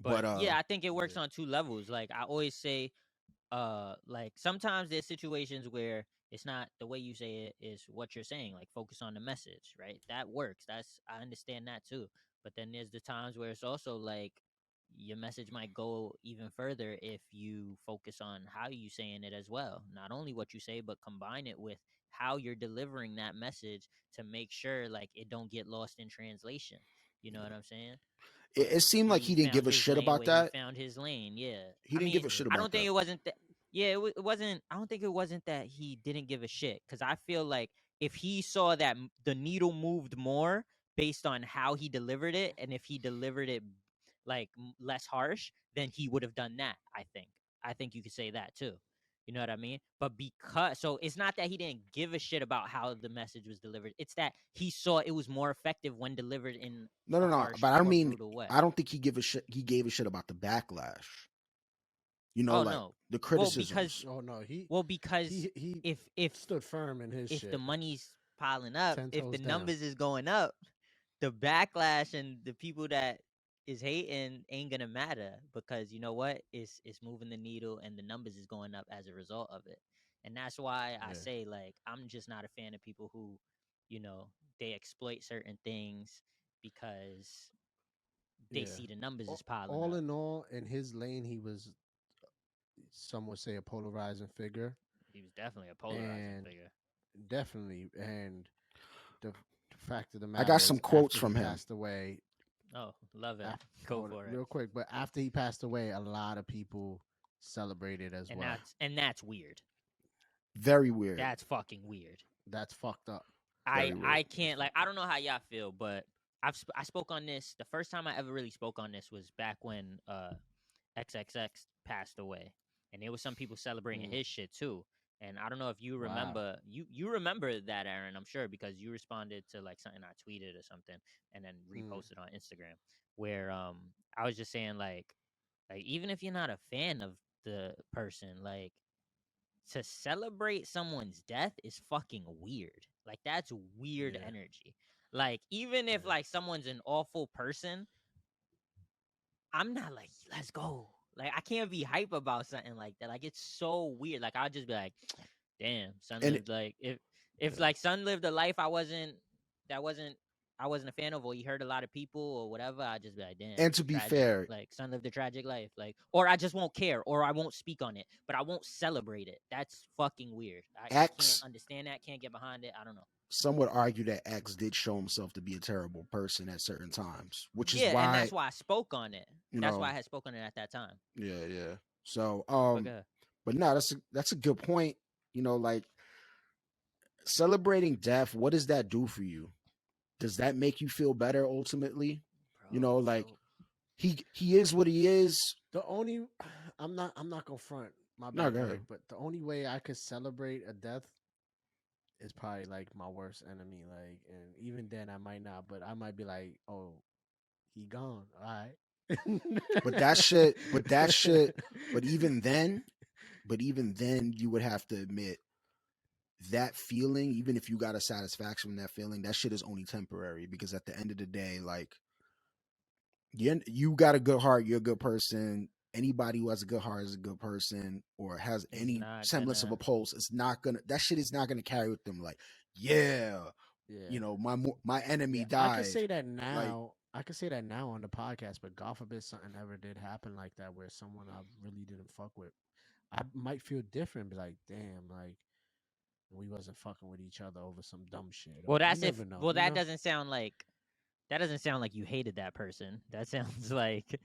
Speaker 2: But
Speaker 3: But yeah, I think it works
Speaker 1: Yeah.
Speaker 3: on two levels. Like I always say, like sometimes there's situations where it's not the way you say it is what you're saying. Like focus on the message, right? That works. I understand that too. But then there's the times where it's also like your message might go even further if you focus on how you saying it as well. Not only what you say, but combine it with how you're delivering that message to make sure like it don't get lost in translation. You know what I'm saying?
Speaker 2: it
Speaker 3: But
Speaker 2: seemed like
Speaker 3: he
Speaker 2: he didn't
Speaker 3: found
Speaker 2: give a
Speaker 3: his
Speaker 2: shit
Speaker 3: lane
Speaker 2: about
Speaker 3: where he
Speaker 2: that.
Speaker 3: found his lane. Yeah.
Speaker 2: He
Speaker 3: I
Speaker 2: didn't
Speaker 3: mean,
Speaker 2: give a shit
Speaker 3: I
Speaker 2: about
Speaker 3: don't think
Speaker 2: that.
Speaker 3: it wasn't that. Yeah, it wasn't. I don't think it wasn't that he didn't give a shit. Because I feel like if he saw that the needle moved more based on how he delivered it, and if he delivered it like less harsh, then he would have done that. I think you could say that too. You know what I mean? But because so it's not that he didn't give a shit about how the message was delivered. It's that he saw it was more effective when delivered in
Speaker 2: No,
Speaker 3: a
Speaker 2: no, no.
Speaker 3: harsh,
Speaker 2: But I don't
Speaker 3: more
Speaker 2: mean,
Speaker 3: brutal way.
Speaker 2: I don't think he give a shit. He gave a shit about the backlash. You know,
Speaker 3: Oh
Speaker 2: like
Speaker 3: no.
Speaker 2: the
Speaker 3: Well, because
Speaker 2: criticisms.
Speaker 1: Oh no, he
Speaker 3: well because
Speaker 1: he
Speaker 3: if
Speaker 1: stood firm in his
Speaker 3: if the
Speaker 1: shit.
Speaker 3: money's piling up,
Speaker 1: 10
Speaker 3: if the
Speaker 1: toes down.
Speaker 3: numbers is going up, the backlash and the people that is hating ain't gonna matter because you know what? It's moving the needle and the numbers is going up as a result of it. And that's why I
Speaker 1: Yeah.
Speaker 3: say like I'm just not a fan of people who, you know, they exploit certain things because they
Speaker 1: Yeah.
Speaker 3: see the numbers is piling
Speaker 1: All
Speaker 3: up.
Speaker 1: in all, in his lane, he was, some would say, a polarizing figure,
Speaker 3: He was definitely a polarizing
Speaker 1: and
Speaker 3: figure.
Speaker 1: definitely, and the fact of the
Speaker 2: I got
Speaker 1: matter
Speaker 2: some
Speaker 1: is,
Speaker 2: quotes
Speaker 1: after he
Speaker 2: from him.
Speaker 1: passed away,
Speaker 3: Oh, love it.
Speaker 1: after,
Speaker 3: Go for it.
Speaker 1: real quick, but after he passed away, a lot of people celebrated as
Speaker 3: And
Speaker 1: well.
Speaker 3: that's weird.
Speaker 2: Very weird.
Speaker 3: That's fucking weird.
Speaker 1: That's fucked up.
Speaker 2: Very
Speaker 3: I
Speaker 2: weird.
Speaker 3: can't, like, I don't know how y'all feel, but I spoke on this. The first time I ever really spoke on this was back when XXX passed away, and there was some people celebrating his shit too. And I don't know if you
Speaker 1: Wow.
Speaker 3: remember, you remember that, Aaron, I'm sure, because you responded to like something I tweeted or something, and then reposted on Instagram, where I was just saying like even if you're not a fan of the person, like, to celebrate someone's death is fucking weird. Like, that's weird
Speaker 1: Yeah.
Speaker 3: energy. Like, even if
Speaker 1: Yeah.
Speaker 3: like someone's an awful person, I'm not like, let's go. Like, I can't be hype about something like that. Like, it's so weird. Like, I'll just be like, damn, son
Speaker 2: And
Speaker 3: lived like, if like son lived a life I wasn't a fan of, or he hurt a lot of people or whatever, I'd just be like, damn.
Speaker 2: And to be
Speaker 3: tragic.
Speaker 2: fair,
Speaker 3: Like, son lived a tragic life. Like, or I just won't care, or I won't speak on it, but I won't celebrate it. That's fucking weird. I can't
Speaker 2: X,
Speaker 3: understand that. Can't get behind it. I don't know.
Speaker 2: some would argue that X did show himself to be a terrible person at certain times, which is
Speaker 3: Yeah,
Speaker 2: why,
Speaker 3: and that's why I spoke on it.
Speaker 2: you
Speaker 3: That's
Speaker 2: know,
Speaker 3: why I had spoken on it at that time.
Speaker 2: yeah. So,
Speaker 3: Okay.
Speaker 2: but no, that's a good point. You know, like celebrating death, what does that do for you? Does that make you feel better ultimately? You know, like he is what he is.
Speaker 1: The only, I'm not gonna front, my
Speaker 2: No,
Speaker 1: bad,
Speaker 2: go
Speaker 1: Eric,
Speaker 2: ahead.
Speaker 1: but the only way I could celebrate a death is probably like my worst enemy. Like, and even then I might not, but I might be like, oh, he gone. All right.
Speaker 2: But even then, you would have to admit that feeling, even if you got a satisfaction from that feeling, that shit is only temporary, because at the end of the day, like, you got a good heart, you're a good person. Anybody who has a good heart is a good person, or has any semblance of a pulse. It's not gonna, that shit is not gonna carry with them. Like, yeah, you know, my enemy died.
Speaker 1: I can say that now. I can say that now on the podcast, but God forbid something ever did happen like that, where someone I really didn't fuck with, I might feel different. Be like, damn, like we wasn't fucking with each other over some dumb shit.
Speaker 3: Well, that's
Speaker 1: you
Speaker 3: if.
Speaker 1: never know.
Speaker 3: Well, that doesn't sound like. That doesn't sound like you hated that person. That sounds like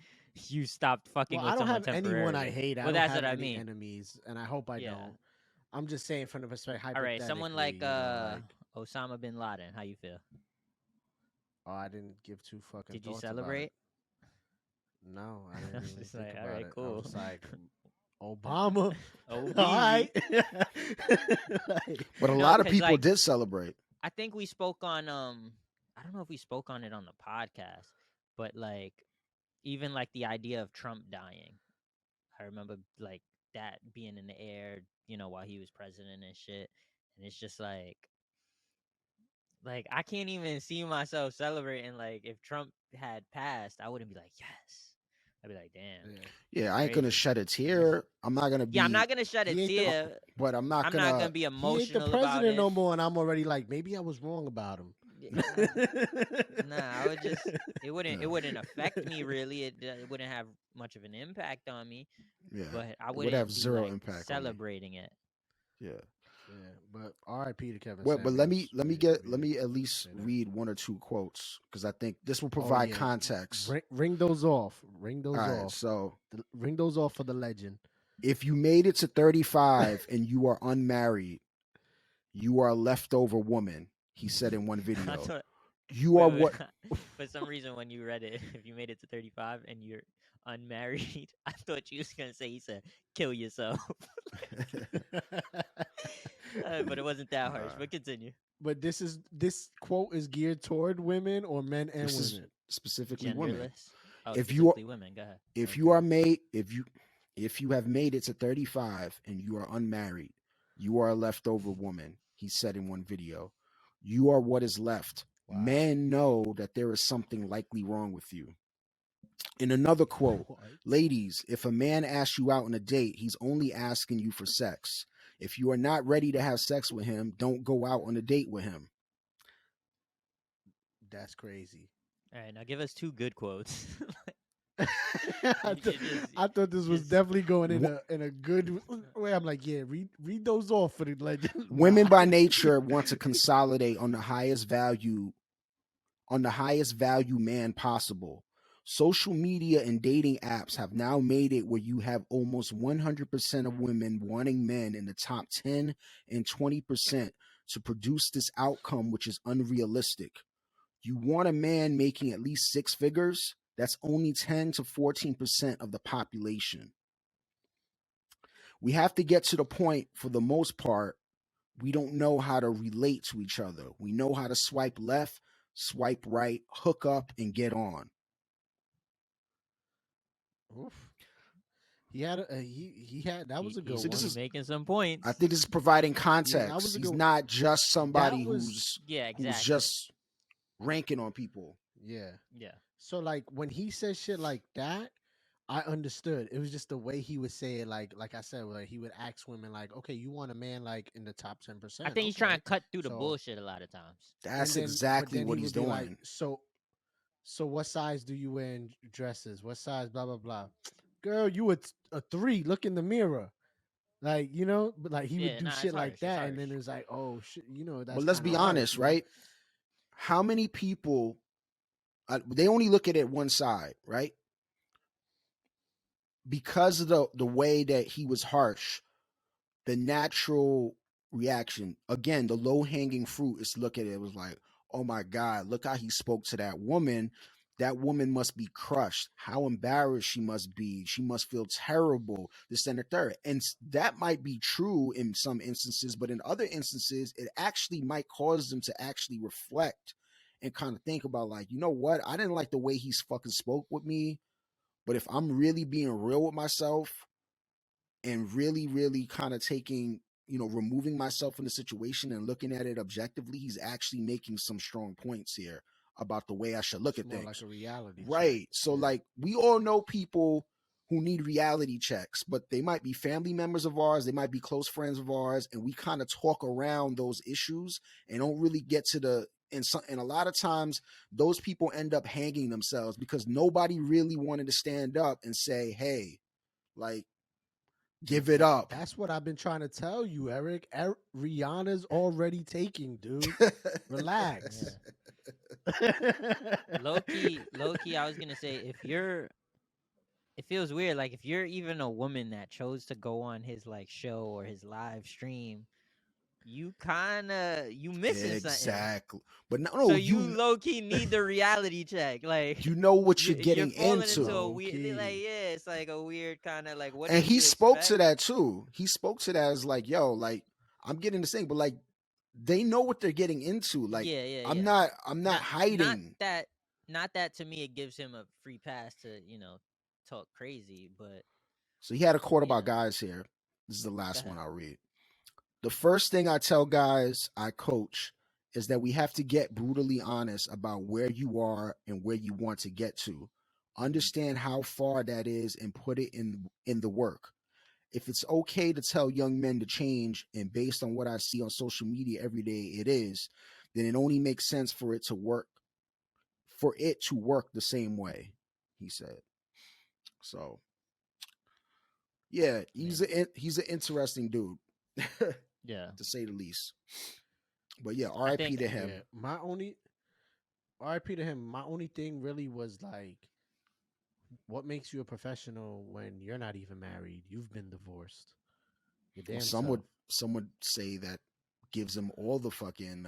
Speaker 3: you stopped fucking with
Speaker 1: I don't
Speaker 3: someone
Speaker 1: have anyone I
Speaker 3: temporarily.
Speaker 1: hate. I
Speaker 3: Well,
Speaker 1: don't
Speaker 3: that's
Speaker 1: have
Speaker 3: what I
Speaker 1: any
Speaker 3: mean.
Speaker 1: enemies, and I hope I don't. I'm just saying from the perspective,
Speaker 3: All
Speaker 1: hypothetically.
Speaker 3: right, someone like
Speaker 1: you know, like,
Speaker 3: Osama bin Laden. How you feel?
Speaker 1: oh, I didn't give two fucking
Speaker 3: Did you
Speaker 1: thoughts about
Speaker 3: celebrate?
Speaker 1: it. No, I didn't even
Speaker 3: Just
Speaker 1: think
Speaker 3: like,
Speaker 1: about
Speaker 3: all right,
Speaker 1: it. I
Speaker 3: cool.
Speaker 1: was just like, Obama.
Speaker 3: OB.
Speaker 1: All right.
Speaker 2: But a lot of people did celebrate.
Speaker 3: I think we spoke on I don't know if we spoke on it on the podcast, but like even like the idea of Trump dying. I remember like that being in the air, you know, while he was president and shit. And it's just like I can't even see myself celebrating. Like, if Trump had passed, I wouldn't be like, yes. I'd be like, damn.
Speaker 2: Yeah, I ain't gonna shed a tear. I'm not gonna be.
Speaker 3: Yeah, I'm not gonna shed a tear.
Speaker 2: But I'm not
Speaker 3: I'm
Speaker 2: gonna.
Speaker 3: not gonna be emotional.
Speaker 1: He ain't the president no more, and I'm already like, maybe I was wrong about him.
Speaker 3: Nah, I would just. It wouldn't affect me really. It wouldn't have much of an impact on me.
Speaker 2: Yeah,
Speaker 3: but I
Speaker 2: would have
Speaker 3: be
Speaker 2: zero
Speaker 3: like
Speaker 2: impact
Speaker 3: celebrating it.
Speaker 2: Yeah.
Speaker 1: But R.I.P. to Kevin.
Speaker 2: Well, but let me at least
Speaker 1: say that.
Speaker 2: read one or two quotes, because I think this will provide context.
Speaker 1: Ring those off. Ring those
Speaker 2: All right,
Speaker 1: off.
Speaker 2: so
Speaker 1: ring those off for the legend.
Speaker 2: If you made it to 35 and you are unmarried, you are a leftover woman, he said in one video. What?
Speaker 3: For some reason, when you read it, if you made it to 35 and you're unmarried, I thought you was gonna say, he said, kill yourself. But it wasn't that harsh. But continue.
Speaker 1: But this quote is geared toward women or men and women.
Speaker 2: Is specifically women.
Speaker 3: Oh,
Speaker 2: if
Speaker 3: specifically women, go ahead.
Speaker 2: If you are made, if you have made it to 35 and you are unmarried, you are a leftover woman, he said in one video. You are what is left. Wow. Men know that there is something likely wrong with you. In another quote, ladies, if a man asks you out on a date, he's only asking you for sex. If you are not ready to have sex with him, don't go out on a date with him.
Speaker 1: That's crazy.
Speaker 3: All right, now give us 2 good quotes.
Speaker 1: I,
Speaker 3: You
Speaker 1: th-
Speaker 3: should just
Speaker 1: I thought this was
Speaker 3: just
Speaker 1: definitely going
Speaker 2: Wo-
Speaker 1: in a good way. I'm like, yeah, read those off for the legend.
Speaker 2: Women
Speaker 1: Nah.
Speaker 2: by nature want to consolidate on the highest value man possible. Social media and dating apps have now made it where you have almost 100% of women wanting men in the top 10 and 20% to produce this outcome, which is unrealistic. You want a man making at least 6 figures? That's only 10 to 14% of the population. We have to get to the point, for the most part, we don't know how to relate to each other. We know how to swipe left, swipe right, hook up, and get on.
Speaker 1: Oof. He had he had that was a good
Speaker 2: So this
Speaker 1: one.
Speaker 2: is,
Speaker 3: making some points.
Speaker 2: I think this is providing
Speaker 1: Yeah, that was
Speaker 2: context.
Speaker 1: a
Speaker 2: He's
Speaker 1: good.
Speaker 2: not just somebody
Speaker 1: That was
Speaker 3: Yeah,
Speaker 2: who's
Speaker 3: exactly.
Speaker 2: just ranking on people.
Speaker 1: yeah.
Speaker 3: Yeah.
Speaker 1: So like when he said shit like that, I understood. It was just the way he would say it. Like I said, like he would ask women like, "Okay, you want a man like in the top
Speaker 3: I
Speaker 1: 10%?
Speaker 3: think he's trying
Speaker 1: Okay."
Speaker 3: to cut through the
Speaker 1: So
Speaker 3: bullshit a lot of times.
Speaker 1: and
Speaker 2: That's
Speaker 1: then, but
Speaker 2: exactly
Speaker 1: then
Speaker 2: what
Speaker 1: he
Speaker 2: he's
Speaker 1: would be like,
Speaker 2: doing.
Speaker 1: so what size do you wear in dresses? What size? Blah blah blah. Girl, you a 3. Look in the mirror. Like, but like he would
Speaker 3: Yeah,
Speaker 1: do
Speaker 3: nah, it's
Speaker 1: shit
Speaker 3: harsh.
Speaker 1: like
Speaker 3: It's
Speaker 1: that, and
Speaker 3: harsh.
Speaker 1: then it's like, oh shit,
Speaker 2: But
Speaker 1: that's
Speaker 2: let's
Speaker 1: kind
Speaker 2: be
Speaker 1: of harsh,
Speaker 2: honest, right? How many people, they only look at it one side, right? Because of the way that he was harsh, the natural reaction, again, the low hanging fruit is, look at it. It was like, oh my God, look how he spoke to that woman. That woman must be crushed. How embarrassed she must be. She must feel terrible. This and the third. And that might be true in some instances, but in other instances, it actually might cause them to actually reflect and kind of think about, like, you know what? I didn't like the way he fucking spoke with me. But if I'm really being real with myself and really, really kind of taking, removing myself from the situation and looking at it objectively, he's actually making some strong points here about the way I should look
Speaker 1: it's
Speaker 2: at
Speaker 1: more like
Speaker 2: things.
Speaker 1: a reality check.
Speaker 2: Right. So,
Speaker 1: Yeah.
Speaker 2: like, we all know people who need reality checks, but they might be family members of ours, they might be close friends of ours, and we kind of talk around those issues and don't really get to the. And a lot of times, those people end up hanging themselves because nobody really wanted to stand up and say, "Hey, like, give it up."
Speaker 1: That's what I've been trying to tell you, Eric. Rihanna's already taking, dude. Relax.
Speaker 3: Yeah. Low key, I was gonna say, it feels weird. Like if you're even a woman that chose to go on his like show or his live stream, you missing something.
Speaker 2: Exactly. But no,
Speaker 3: So
Speaker 2: no,
Speaker 3: you low key need the reality check. Like
Speaker 2: you know what you're
Speaker 3: you're
Speaker 2: getting
Speaker 3: falling into
Speaker 2: into.
Speaker 3: a weird,
Speaker 1: Low-key.
Speaker 3: like it's like a weird kind of like, what
Speaker 2: And
Speaker 3: did
Speaker 2: he
Speaker 3: you
Speaker 2: spoke to
Speaker 3: expect?
Speaker 2: that too. He spoke to that as like, yo, like, I'm getting this thing, but like, they know what they're getting into. Like,
Speaker 3: Yeah, yeah,
Speaker 2: I'm
Speaker 3: yeah.
Speaker 2: not
Speaker 3: Not
Speaker 2: hiding.
Speaker 3: that not that to me it gives him a free pass to talk crazy, but
Speaker 2: So he had a quote
Speaker 3: you
Speaker 2: about
Speaker 3: know,
Speaker 2: guys here. This is the
Speaker 3: go
Speaker 2: last one
Speaker 3: ahead.
Speaker 2: I'll read. The first thing I tell guys I coach is that we have to get brutally honest about where you are and where you want to get to. Understand how far that is and put it in the work. If it's okay to tell young men to change, and based on what I see on social media every day it is, then it only makes sense for it to work the same way, he said. So yeah,
Speaker 3: Man,
Speaker 2: he's an interesting dude, to
Speaker 3: yeah.
Speaker 2: say the least. But yeah,
Speaker 3: I
Speaker 2: R.I.P.
Speaker 3: think
Speaker 2: to
Speaker 1: Yeah.
Speaker 2: him.
Speaker 1: My only RIP to him. My only thing really was like, what makes you a professional when you're not even married? You've been divorced. Your
Speaker 2: Well,
Speaker 1: damn self.
Speaker 2: some would say that gives him all the fucking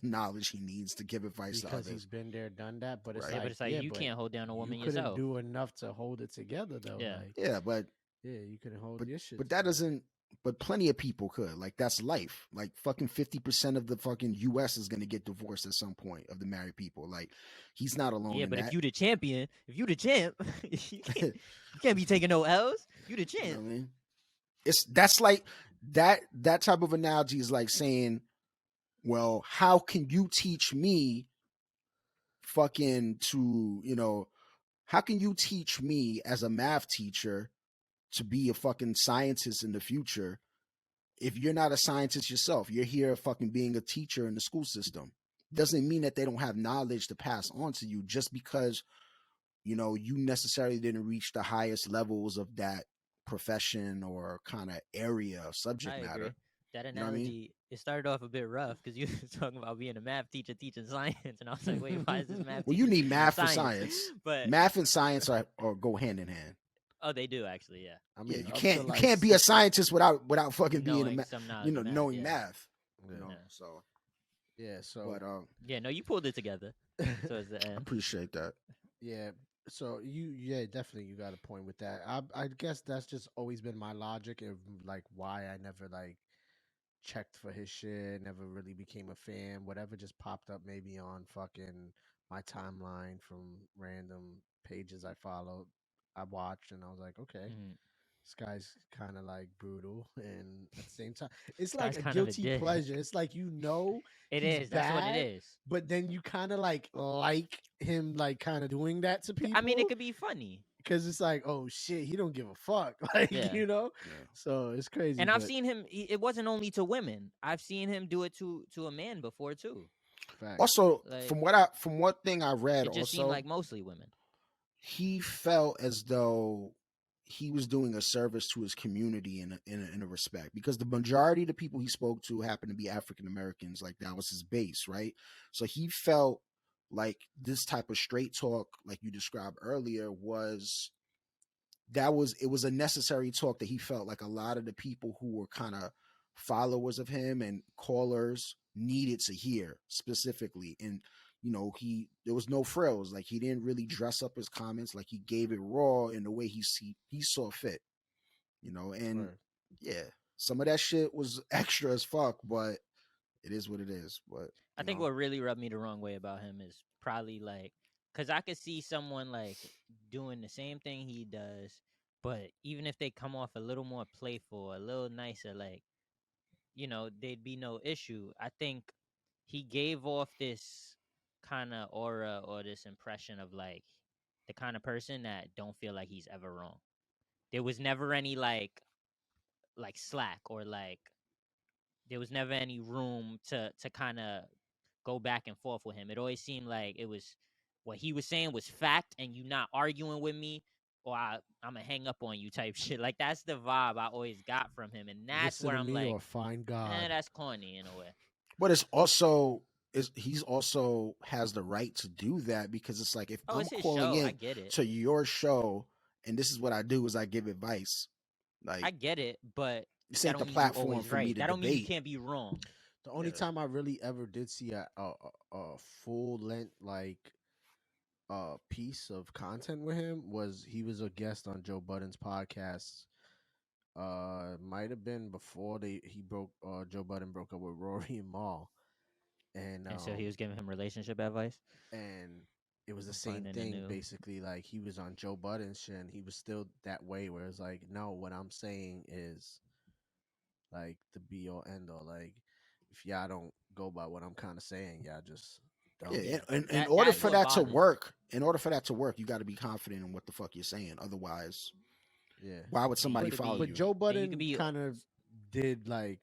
Speaker 2: knowledge he needs to give advice to
Speaker 1: Because he's
Speaker 2: others.
Speaker 1: been there, done that. But it's
Speaker 2: Right.
Speaker 3: yeah, but
Speaker 1: like,
Speaker 3: it's like
Speaker 1: yeah,
Speaker 3: you
Speaker 1: but
Speaker 3: can't hold down a
Speaker 1: you
Speaker 3: woman
Speaker 1: couldn't
Speaker 3: yourself.
Speaker 1: do enough to hold it together though.
Speaker 3: Yeah.
Speaker 1: Like,
Speaker 2: Yeah, but
Speaker 1: yeah, you couldn't hold
Speaker 2: but
Speaker 1: your shit
Speaker 2: but that
Speaker 1: together.
Speaker 2: doesn't. But plenty of people could. Like, that's life. Like, fucking 50% of the fucking U.S. is gonna get divorced at some point, of the married people. Like, he's not alone
Speaker 3: Yeah,
Speaker 2: in
Speaker 3: but if
Speaker 2: that.
Speaker 3: you the champion, if you the champ, you can't be taking no L's. You the
Speaker 2: You know
Speaker 3: champ.
Speaker 2: what I mean? That's like that type of analogy is like saying, well, how can you teach me fucking to, how can you teach me as a math teacher to be a fucking scientist in the future if you're not a scientist yourself? You're here fucking being a teacher in the school system. doesn't mean that they don't have knowledge to pass on to you just because, you know, you necessarily didn't reach the highest levels of that profession or kind of area of
Speaker 3: I
Speaker 2: subject
Speaker 3: agree.
Speaker 2: matter.
Speaker 3: That
Speaker 2: You know what I mean?
Speaker 3: analogy, it started off a bit rough because you were talking about being a math teacher teaching science, and I was like, wait, why is this math
Speaker 2: Well, you
Speaker 3: teacher
Speaker 2: need
Speaker 3: teaching
Speaker 2: math for
Speaker 3: science?
Speaker 2: science.
Speaker 3: But
Speaker 2: Math and science are go hand in hand.
Speaker 3: oh, they do actually, yeah.
Speaker 1: I
Speaker 2: Yeah,
Speaker 1: mean,
Speaker 2: you
Speaker 1: up to
Speaker 2: can't
Speaker 1: like
Speaker 2: be a
Speaker 1: six.
Speaker 2: scientist without fucking being
Speaker 3: Knowing some
Speaker 2: you
Speaker 3: knowledge
Speaker 2: know,
Speaker 3: of math,
Speaker 2: knowing
Speaker 3: yeah,
Speaker 2: math. You
Speaker 1: Yeah.
Speaker 2: know,
Speaker 3: yeah,
Speaker 2: so
Speaker 1: Yeah. So
Speaker 2: but
Speaker 3: yeah. No, you pulled it together towards the
Speaker 2: I
Speaker 3: end.
Speaker 2: appreciate that.
Speaker 1: yeah. So yeah, definitely you got a point with that. I guess that's just always been my logic of like why I never like checked for his shit, never really became a fan. Whatever just popped up maybe on fucking my timeline from random pages I followed, I watched and I was like, okay,
Speaker 3: Mhm.
Speaker 1: this guy's kind of like brutal, and at the same time, it's
Speaker 3: This
Speaker 1: like
Speaker 3: guy's
Speaker 1: a
Speaker 3: kind of a
Speaker 1: guilty
Speaker 3: dick.
Speaker 1: pleasure. It's like you know
Speaker 3: It
Speaker 1: he's
Speaker 3: is. That's what it
Speaker 1: bad,
Speaker 3: is.
Speaker 1: but then you kind of like him like kind of doing that to
Speaker 3: I mean, it
Speaker 1: people
Speaker 3: could be funny.
Speaker 1: because it's like, oh shit, he don't give a fuck, like
Speaker 3: Yeah.
Speaker 1: you know.
Speaker 2: Yeah.
Speaker 1: So it's crazy,
Speaker 3: And I've
Speaker 1: but
Speaker 3: seen him. It wasn't only to women. I've seen him do it to a man before too.
Speaker 1: facts.
Speaker 2: Also,
Speaker 3: Like
Speaker 2: from one thing I read,
Speaker 3: it just seemed
Speaker 2: also
Speaker 3: like mostly women.
Speaker 2: he felt as though he was doing a service to his community in a respect because the majority of the people he spoke to happened to be African Americans. Like that was his base, right? So he felt like this type of straight talk, like you described earlier, it was a necessary talk that he felt like a lot of the people who were kind of followers of him and callers needed to hear specifically. And you know, there was no frills. Like he didn't really dress up his comments. Like he gave it raw in the way he saw fit. You know, and
Speaker 1: Word.
Speaker 2: yeah, some of that shit was extra as fuck, but it is what it is. But
Speaker 3: I
Speaker 2: you
Speaker 3: think
Speaker 2: know,
Speaker 3: what really rubbed me the wrong way about him is probably like, cause I could see someone like doing the same thing he does, but even if they come off a little more playful, a little nicer, like they'd be no issue. I think he gave off this kind of aura or this impression of like the kind of person that don't feel like he's ever wrong. There was never any like slack or like there was never any room to kind of go back and forth with him. It always seemed like it was what he was saying was fact, and you not arguing with me, or I'm gonna hang up on you type shit. Like that's the vibe I always got from him, and that's
Speaker 1: Listen
Speaker 3: where
Speaker 1: to
Speaker 3: I'm
Speaker 1: me
Speaker 3: like,
Speaker 1: or find God.
Speaker 3: that's corny in a way.
Speaker 2: but it's also is he's also has the right to do that because it's like if
Speaker 3: Oh,
Speaker 2: I'm
Speaker 3: it's his
Speaker 2: calling
Speaker 3: show. I
Speaker 2: in
Speaker 3: get it.
Speaker 2: to your show and this is what I do is I give advice.
Speaker 3: I
Speaker 2: Like
Speaker 3: get it, but
Speaker 2: this
Speaker 3: that
Speaker 2: ain't the
Speaker 3: don't mean you
Speaker 2: platform
Speaker 3: always
Speaker 2: for me
Speaker 3: right.
Speaker 2: to
Speaker 3: That don't mean you
Speaker 2: debate.
Speaker 3: can't be wrong.
Speaker 1: The
Speaker 2: Yeah.
Speaker 1: only time I really ever did see a full length like piece of content with him was he was a guest on Joe Budden's podcast. Might have been before he broke Joe Budden broke up with Rory and Mal, and
Speaker 3: And so he was giving him relationship advice.
Speaker 1: and it was the
Speaker 3: I'm
Speaker 1: same
Speaker 3: finding a
Speaker 1: thing
Speaker 3: new.
Speaker 1: basically. Like he was on Joe Budden's shit, and he was still that way. Where it's like, no, what I'm saying is like the be all end all. Like if y'all don't go by what I'm kind of saying, y'all just
Speaker 2: Yeah,
Speaker 1: dumb.
Speaker 3: Yeah,
Speaker 2: and in
Speaker 3: that
Speaker 2: order
Speaker 3: that's
Speaker 2: for
Speaker 3: what
Speaker 2: that to
Speaker 3: bothers me.
Speaker 2: work, you got to be confident in what the fuck you're saying. Otherwise,
Speaker 1: Yeah,
Speaker 2: why would
Speaker 3: Yeah, you
Speaker 2: somebody
Speaker 3: could
Speaker 2: follow
Speaker 3: be.
Speaker 1: but
Speaker 2: you?
Speaker 1: Joe
Speaker 3: Yeah, you could
Speaker 1: Budden
Speaker 3: be.
Speaker 1: kind of did like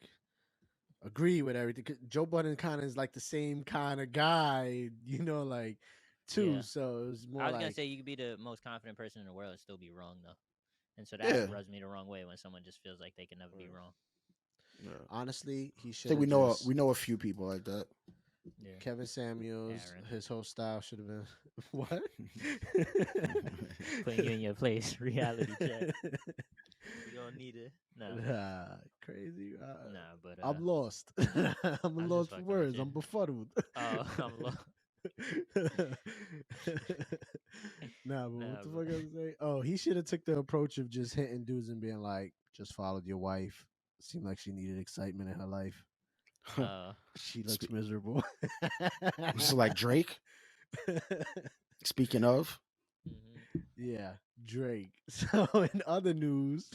Speaker 1: agree with everything. 'Cause Joe Budden kind of is like the same kind of guy, like too.
Speaker 3: Yeah,
Speaker 1: So it was
Speaker 3: I
Speaker 1: more
Speaker 3: was gonna
Speaker 1: like,
Speaker 3: say you could be the most confident person in the world and still be wrong though, and so that
Speaker 2: Yeah,
Speaker 3: rubs me the wrong way when someone just feels like they can never be
Speaker 1: Word.
Speaker 3: wrong.
Speaker 2: yeah.
Speaker 1: Honestly, he
Speaker 2: I
Speaker 1: should
Speaker 2: think
Speaker 1: have just
Speaker 2: we know a few people like that.
Speaker 3: Yeah,
Speaker 1: Kevin Samuels.
Speaker 3: Aaron,
Speaker 1: His whole style should have been what?
Speaker 3: putting you in your place. Reality check. We don't need it. No,
Speaker 1: Nah, crazy.
Speaker 3: nah, but
Speaker 1: I'm lost.
Speaker 3: I
Speaker 1: I'm
Speaker 3: was just
Speaker 1: lost for
Speaker 3: fucking with
Speaker 1: words.
Speaker 3: you.
Speaker 1: I'm befuddled.
Speaker 3: Oh, I'm lost.
Speaker 1: Nah, but what
Speaker 3: Nah,
Speaker 1: the
Speaker 3: but
Speaker 1: fuck I was saying? Oh, he should have took the approach of just hitting dudes and being like, "Just followed your wife. Seemed like she needed excitement in her life. She looks
Speaker 2: Spe-
Speaker 1: miserable."
Speaker 2: so like Drake. Speaking of,
Speaker 1: Yeah, Drake. So in other news,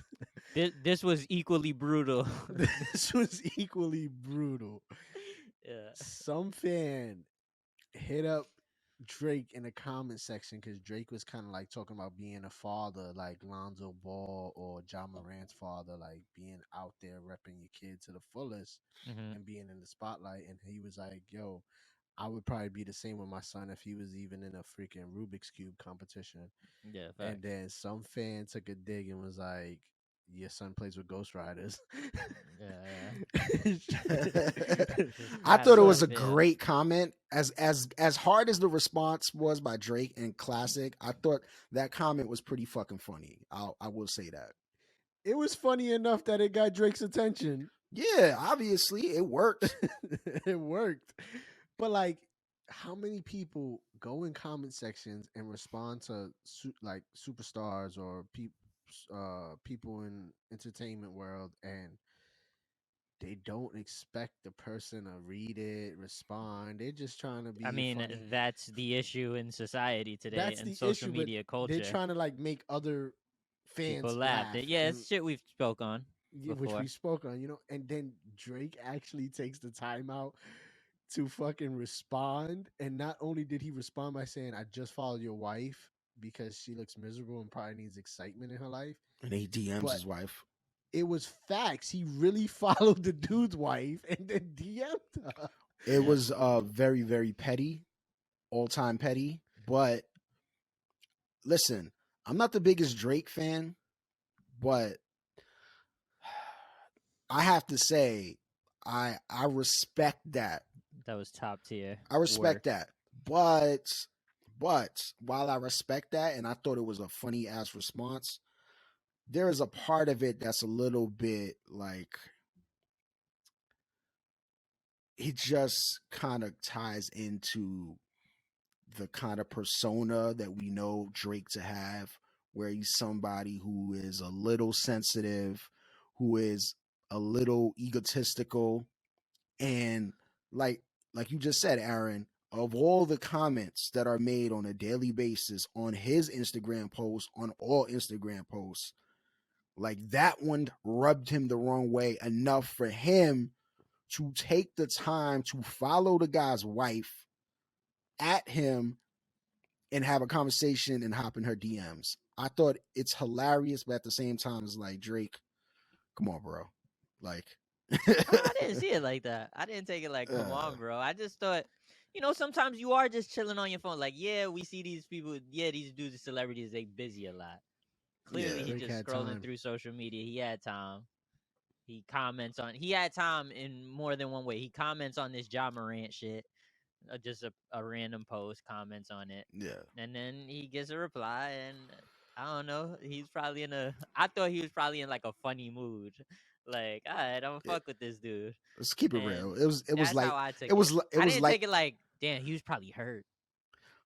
Speaker 3: this was equally brutal.
Speaker 1: this was equally brutal.
Speaker 3: Yeah.
Speaker 1: Some fan hit up Drake in the comment section because Drake was kind of like talking about being a father, like Lonzo Ball or John Morant's father, like being out there repping your kid to the fullest
Speaker 3: Mm-hmm.
Speaker 1: and being in the spotlight. And he was like, "Yo, I would probably be the same with my son if he was even in a freaking Rubik's Cube competition.
Speaker 3: Yeah,
Speaker 1: And
Speaker 3: facts.
Speaker 1: then some fan took a dig and was like, "Your son plays with Ghost Riders."
Speaker 3: Yeah, just
Speaker 2: I
Speaker 3: kind
Speaker 2: thought
Speaker 3: of
Speaker 2: it
Speaker 1: So
Speaker 2: was a
Speaker 3: left field.
Speaker 2: great comment. As hard as the response was by Drake and Classic, I thought that comment was pretty fucking funny. I will say that.
Speaker 1: it was funny enough that it got Drake's attention.
Speaker 2: Yeah, obviously it worked.
Speaker 1: It worked. But like, how many people go in comment sections and respond to like superstars or people in entertainment world, and they don't expect the person to read it, respond. They're just trying to
Speaker 3: I
Speaker 1: be
Speaker 3: mean,
Speaker 1: funny.
Speaker 3: that's the issue in society today
Speaker 1: That's
Speaker 3: and
Speaker 1: the
Speaker 3: social
Speaker 1: issue, but
Speaker 3: media
Speaker 1: they're
Speaker 3: culture.
Speaker 1: trying to like make other
Speaker 3: People
Speaker 1: fans
Speaker 3: laugh.
Speaker 1: laugh,
Speaker 3: Yeah,
Speaker 1: and
Speaker 3: it's shit we've spoke on
Speaker 1: which we
Speaker 3: before.
Speaker 1: spoke on, and then Drake actually takes the time out to fucking respond. And not only did he respond by saying, "I just followed your wife because she looks miserable and probably needs excitement in her life,"
Speaker 2: And he DMs
Speaker 1: but
Speaker 2: his wife.
Speaker 1: it was facts. He really followed the dude's wife and then DM'd her.
Speaker 2: It
Speaker 3: Yep.
Speaker 2: was very, very petty, all time petty. But listen, I'm not the biggest Drake fan, but I have to say, I respect that.
Speaker 3: That was top tier
Speaker 2: I respect
Speaker 3: work.
Speaker 2: that. But while I respect that, and I thought it was a funny ass response, there is a part of it that's a little bit like it just kind of ties into the kind of persona that we know Drake to have, where he's somebody who is a little sensitive, who is a little egotistical, and like like you just said, Aaron, of all the comments that are made on a daily basis on his Instagram posts, on all Instagram posts, like that one rubbed him the wrong way enough for him to take the time to follow the guy's wife at him and have a conversation and hop in her DMs. I thought it's hilarious, but at the same time, it's like, Drake, come on, bro. Like,
Speaker 3: Oh, I didn't see it like that. I didn't take it like, come
Speaker 2: uh,
Speaker 3: on, bro. I just thought, sometimes you are just chilling on your phone. Like, yeah, we see these people. Yeah, these dudes, celebrities, they busy a lot. Clearly,
Speaker 2: yeah,
Speaker 3: he
Speaker 1: Drake
Speaker 3: just
Speaker 1: had
Speaker 3: scrolling
Speaker 1: time.
Speaker 3: through social media. He had time. He comments on. He had time in more than one way. He comments on this Ja Morant shit. Just a random post, comments on it,
Speaker 2: yeah.
Speaker 3: and then he gets a reply. And I don't know. He's probably in a. I thought he was probably in like a funny mood. Like, all right, I'm gonna
Speaker 2: It,
Speaker 3: fuck with this dude.
Speaker 2: let's keep it
Speaker 3: And
Speaker 2: real. It was
Speaker 3: that's
Speaker 2: like
Speaker 3: how I took
Speaker 2: it
Speaker 3: it.
Speaker 2: was it
Speaker 3: I
Speaker 2: was
Speaker 3: didn't
Speaker 2: like
Speaker 3: take it like, damn, he was probably hurt.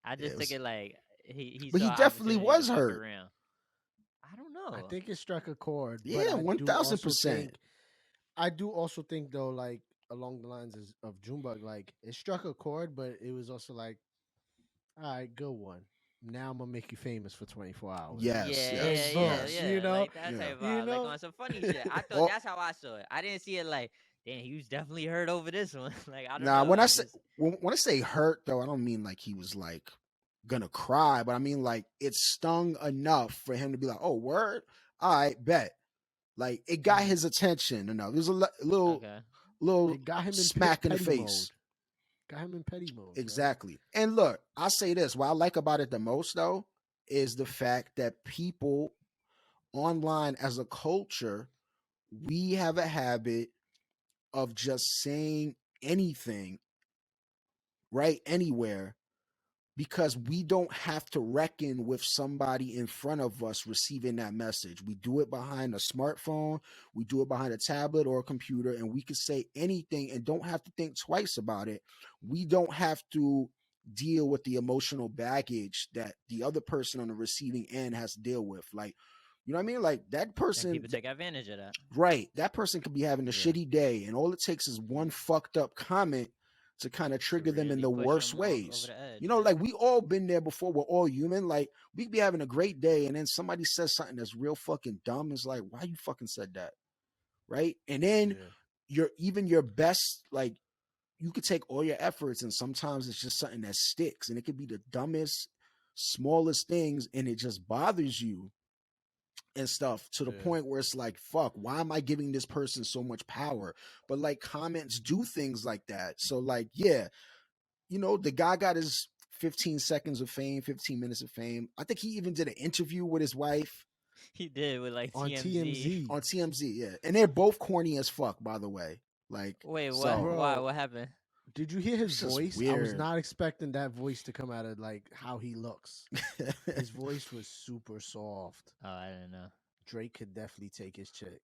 Speaker 3: I
Speaker 2: it
Speaker 3: just took
Speaker 2: was,
Speaker 3: it like he
Speaker 2: but
Speaker 3: saw
Speaker 2: he
Speaker 3: an
Speaker 2: definitely
Speaker 3: opportunity to
Speaker 2: was
Speaker 3: fuck
Speaker 2: hurt.
Speaker 3: around. I don't
Speaker 1: I
Speaker 3: know.
Speaker 1: think it struck a chord, but
Speaker 2: Yeah, 1000%.
Speaker 1: I do also think though, like along the lines of Junebug, like it struck a chord, but it was also like, all right, good one. Now I'm gonna make you famous for 24 hours.
Speaker 2: Yes,
Speaker 3: Yeah,
Speaker 1: Good
Speaker 3: yeah,
Speaker 2: yes,
Speaker 3: yeah,
Speaker 1: boom.
Speaker 2: yes,
Speaker 1: You
Speaker 3: yeah.
Speaker 1: know,
Speaker 3: Like that
Speaker 2: yeah.
Speaker 3: type
Speaker 1: you
Speaker 3: of like
Speaker 1: know.
Speaker 3: on some funny shit. I thought
Speaker 2: Oh,
Speaker 3: that's how I saw it. I didn't see it like, damn, he was definitely hurt over this one. Like I don't
Speaker 2: now
Speaker 3: know.
Speaker 2: when I
Speaker 3: I
Speaker 2: say
Speaker 3: just
Speaker 2: when I say hurt though, I don't mean like he was like gonna cry, but I mean like it stung enough for him to be like, oh, word, all right, bet. Like it got
Speaker 3: mm,
Speaker 2: his attention enough. There's a little
Speaker 3: okay.
Speaker 2: little
Speaker 1: It got him in
Speaker 2: smack in the
Speaker 1: petty
Speaker 2: face.
Speaker 1: mode. Got him in petty mode, bro.
Speaker 2: Exactly. And look, I'll say this. What I like about it the most though is the fact that people online as a culture, we have a habit of just saying anything right anywhere because we don't have to reckon with somebody in front of us receiving that message. We do it behind a smartphone, we do it behind a tablet or a computer, and we can say anything and don't have to think twice about it. We don't have to deal with the emotional baggage that the other person on the receiving end has to deal with. Like, you know what I mean? Like that
Speaker 3: And
Speaker 2: person,
Speaker 3: people take advantage of that.
Speaker 2: right, that person could be having a
Speaker 1: Yeah.
Speaker 2: shitty day, and all it takes is one fucked up comment to kind of
Speaker 3: To
Speaker 2: trigger them in
Speaker 3: really
Speaker 2: the
Speaker 3: push
Speaker 2: worst
Speaker 3: them over
Speaker 2: ways.
Speaker 3: the edge.
Speaker 2: You know,
Speaker 3: Yeah.
Speaker 2: like we all been there before. We're all human. Like we could be having a great day, and then somebody says something that's real fucking dumb. It's like, why you fucking said that, right? And then
Speaker 1: Yeah.
Speaker 2: your best, like you could take all your efforts, and sometimes it's just something that sticks, and it could be the dumbest, smallest things, and it just bothers you and stuff to the
Speaker 1: Yeah.
Speaker 2: point where it's like, fuck, why am I giving this person so much power? But like comments do things like that. So like, yeah, the guy got his 15 seconds of fame, 15 minutes of fame. I think he even did an interview with his wife
Speaker 3: He did with like
Speaker 1: on
Speaker 3: TMZ.
Speaker 2: on TMZ. Yeah, and they're both corny as fuck, by the way. Like,
Speaker 3: Wait, what?
Speaker 2: so
Speaker 3: Why?
Speaker 1: Bro.
Speaker 3: What happened?
Speaker 1: Did you hear his
Speaker 2: It's just
Speaker 1: voice? I was
Speaker 2: weird.
Speaker 1: not expecting that voice to come out of like how he looks. His voice was super soft.
Speaker 3: Oh, I don't know.
Speaker 1: Drake could definitely take his chick.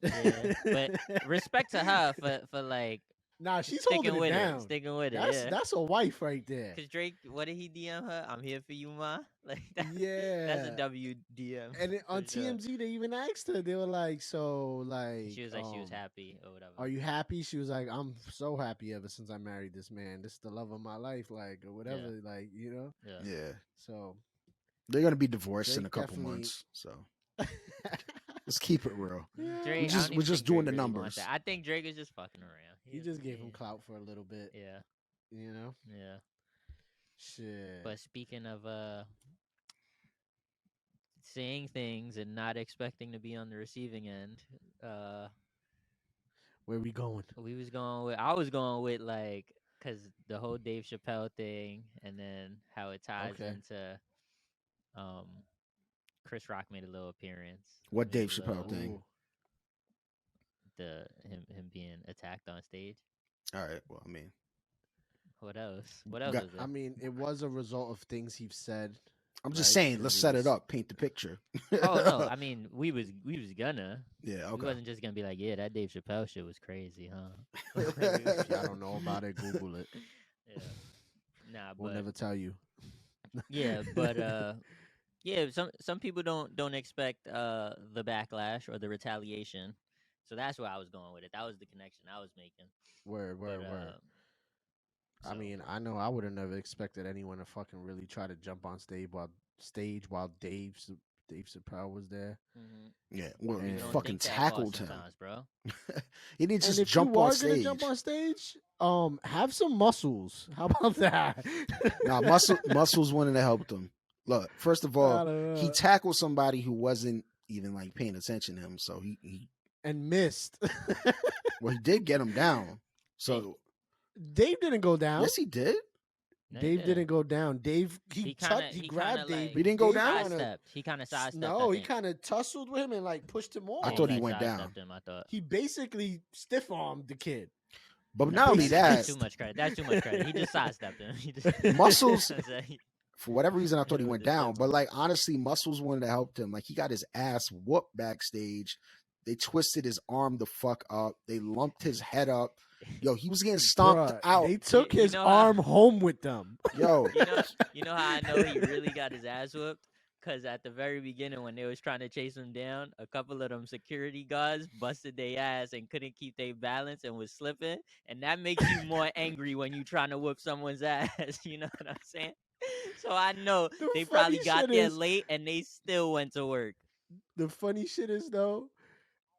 Speaker 3: Yeah, but respect to her for like
Speaker 1: Nah, she's
Speaker 3: sticking
Speaker 1: holding it
Speaker 3: with
Speaker 1: down.
Speaker 3: it, sticking with it.
Speaker 1: That's
Speaker 3: Yeah.
Speaker 1: that's a wife right there.
Speaker 3: Cause Drake, what did he DM her? I'm here for you, ma. Like that's a
Speaker 1: Yeah.
Speaker 3: WDM.
Speaker 1: And it, on
Speaker 3: for sure.
Speaker 1: TMZ, they even asked her. They were like, "So, like,
Speaker 3: She was like, she was happy or whatever.
Speaker 1: Are you happy?" She was like, "I'm so happy ever since I married this man. This is the love of my life, like, or whatever, like, you know."
Speaker 3: Yeah.
Speaker 2: yeah,
Speaker 1: So
Speaker 2: they're gonna be divorced in a
Speaker 1: Drake
Speaker 2: couple
Speaker 1: definitely-
Speaker 2: months. So let's keep it real.
Speaker 3: Drake,
Speaker 2: just-
Speaker 3: I don't
Speaker 2: we're
Speaker 3: even
Speaker 2: just
Speaker 3: think
Speaker 2: doing
Speaker 3: Drake
Speaker 2: the
Speaker 3: really wants
Speaker 2: numbers.
Speaker 3: that. I think Drake is just fucking around.
Speaker 1: he just gave him clout for a little bit,
Speaker 3: Yeah.
Speaker 1: you know.
Speaker 3: Yeah.
Speaker 1: Shit.
Speaker 3: But speaking of saying things and not expecting to be on the receiving end,
Speaker 1: Where we going?
Speaker 3: I was going with like, cause the whole Dave Chappelle thing, and then how it ties
Speaker 1: Okay.
Speaker 3: into, Chris Rock made a little appearance.
Speaker 2: What
Speaker 3: Made a
Speaker 2: Dave Chappelle
Speaker 3: little-
Speaker 2: thing?
Speaker 1: Ooh.
Speaker 3: him being attacked on stage.
Speaker 2: All right. Well, I mean,
Speaker 3: What else? What else
Speaker 2: Got-
Speaker 3: was there?
Speaker 1: I mean, it was a result of things he's said.
Speaker 2: I'm just
Speaker 1: Right,
Speaker 2: saying.
Speaker 1: 'cause
Speaker 2: Let's
Speaker 1: it
Speaker 2: set
Speaker 1: was-
Speaker 2: it up. Paint the picture.
Speaker 3: Oh no, I mean we was gonna.
Speaker 2: Yeah.
Speaker 3: We
Speaker 2: Okay.
Speaker 3: wasn't just gonna be like, yeah, that Dave Chappelle shit was crazy, huh?
Speaker 1: If y'all don't know about it, Google it.
Speaker 3: Yeah. Nah,
Speaker 1: We'll
Speaker 3: but
Speaker 1: never tell you.
Speaker 3: yeah, but yeah, some people don't expect the backlash or the retaliation. So that's where I was going with it. That was the connection I was making.
Speaker 1: Word.
Speaker 3: But,
Speaker 1: I
Speaker 3: so-
Speaker 1: mean, I know I would have never expected anyone to fucking really try to jump on stage while Dave Chappelle was there.
Speaker 3: Mhm.
Speaker 2: Yeah. Well,
Speaker 1: And-
Speaker 2: he
Speaker 1: You don't
Speaker 2: fucking
Speaker 3: think that far
Speaker 2: tackled him.
Speaker 3: sometimes, bro.
Speaker 2: He didn't
Speaker 1: And
Speaker 2: just
Speaker 1: if
Speaker 2: jump
Speaker 1: you
Speaker 2: on
Speaker 1: are
Speaker 2: stage.
Speaker 1: gonna jump on stage, have some muscles. How about that?
Speaker 2: Nah, muscles wanted to help them. Look, first of
Speaker 1: I
Speaker 2: all,
Speaker 1: don't
Speaker 2: he
Speaker 1: know.
Speaker 2: tackled somebody who wasn't even like paying attention to him. So he
Speaker 1: and missed.
Speaker 2: well, he did get him down. So
Speaker 1: Dave didn't go down.
Speaker 2: yes, he did.
Speaker 3: No, he
Speaker 1: Dave didn't go down. Dave
Speaker 3: He
Speaker 1: grabbed Dave.
Speaker 3: like,
Speaker 1: but
Speaker 2: He didn't go
Speaker 1: Dave
Speaker 2: down?
Speaker 1: kinda-
Speaker 3: Sidestepped. He kind of sidestepped.
Speaker 1: No,
Speaker 3: I
Speaker 1: he
Speaker 3: think.
Speaker 1: kind of tussled with him and like pushed him off.
Speaker 2: I
Speaker 3: Yeah,
Speaker 2: thought he
Speaker 3: like,
Speaker 2: went down.
Speaker 3: sidestepped him, I thought.
Speaker 1: He basically stiff armed the kid.
Speaker 2: But
Speaker 1: No,
Speaker 2: not only
Speaker 1: basically
Speaker 3: That's
Speaker 2: that,
Speaker 3: too much credit. That's too much credit. He just sidestepped him. He just
Speaker 2: Muscles-
Speaker 3: That's it.
Speaker 2: for whatever reason, I thought he
Speaker 3: Yeah,
Speaker 2: went
Speaker 3: the
Speaker 2: down.
Speaker 3: step
Speaker 2: But
Speaker 3: up.
Speaker 2: like honestly, Muscles wanted to help him. Like he got his ass whooped backstage. They twisted his arm the fuck up. They lumped his head up. Yo, he was getting stomped
Speaker 1: Bruh,
Speaker 2: out.
Speaker 1: They took
Speaker 3: You
Speaker 1: his
Speaker 3: know how-
Speaker 1: arm home with them.
Speaker 2: Yo,
Speaker 3: You know how I know he really got his ass whooped? Because at the very beginning, when they was trying to chase him down, a couple of them security guards busted their ass and couldn't keep their balance and was slipping. And that makes you more angry when you trying to whoop someone's ass. You know what I'm saying? So I know
Speaker 1: The
Speaker 3: they probably
Speaker 1: funny
Speaker 3: got
Speaker 1: shit
Speaker 3: there
Speaker 1: is-
Speaker 3: late and they still went to work.
Speaker 1: The funny shit is though,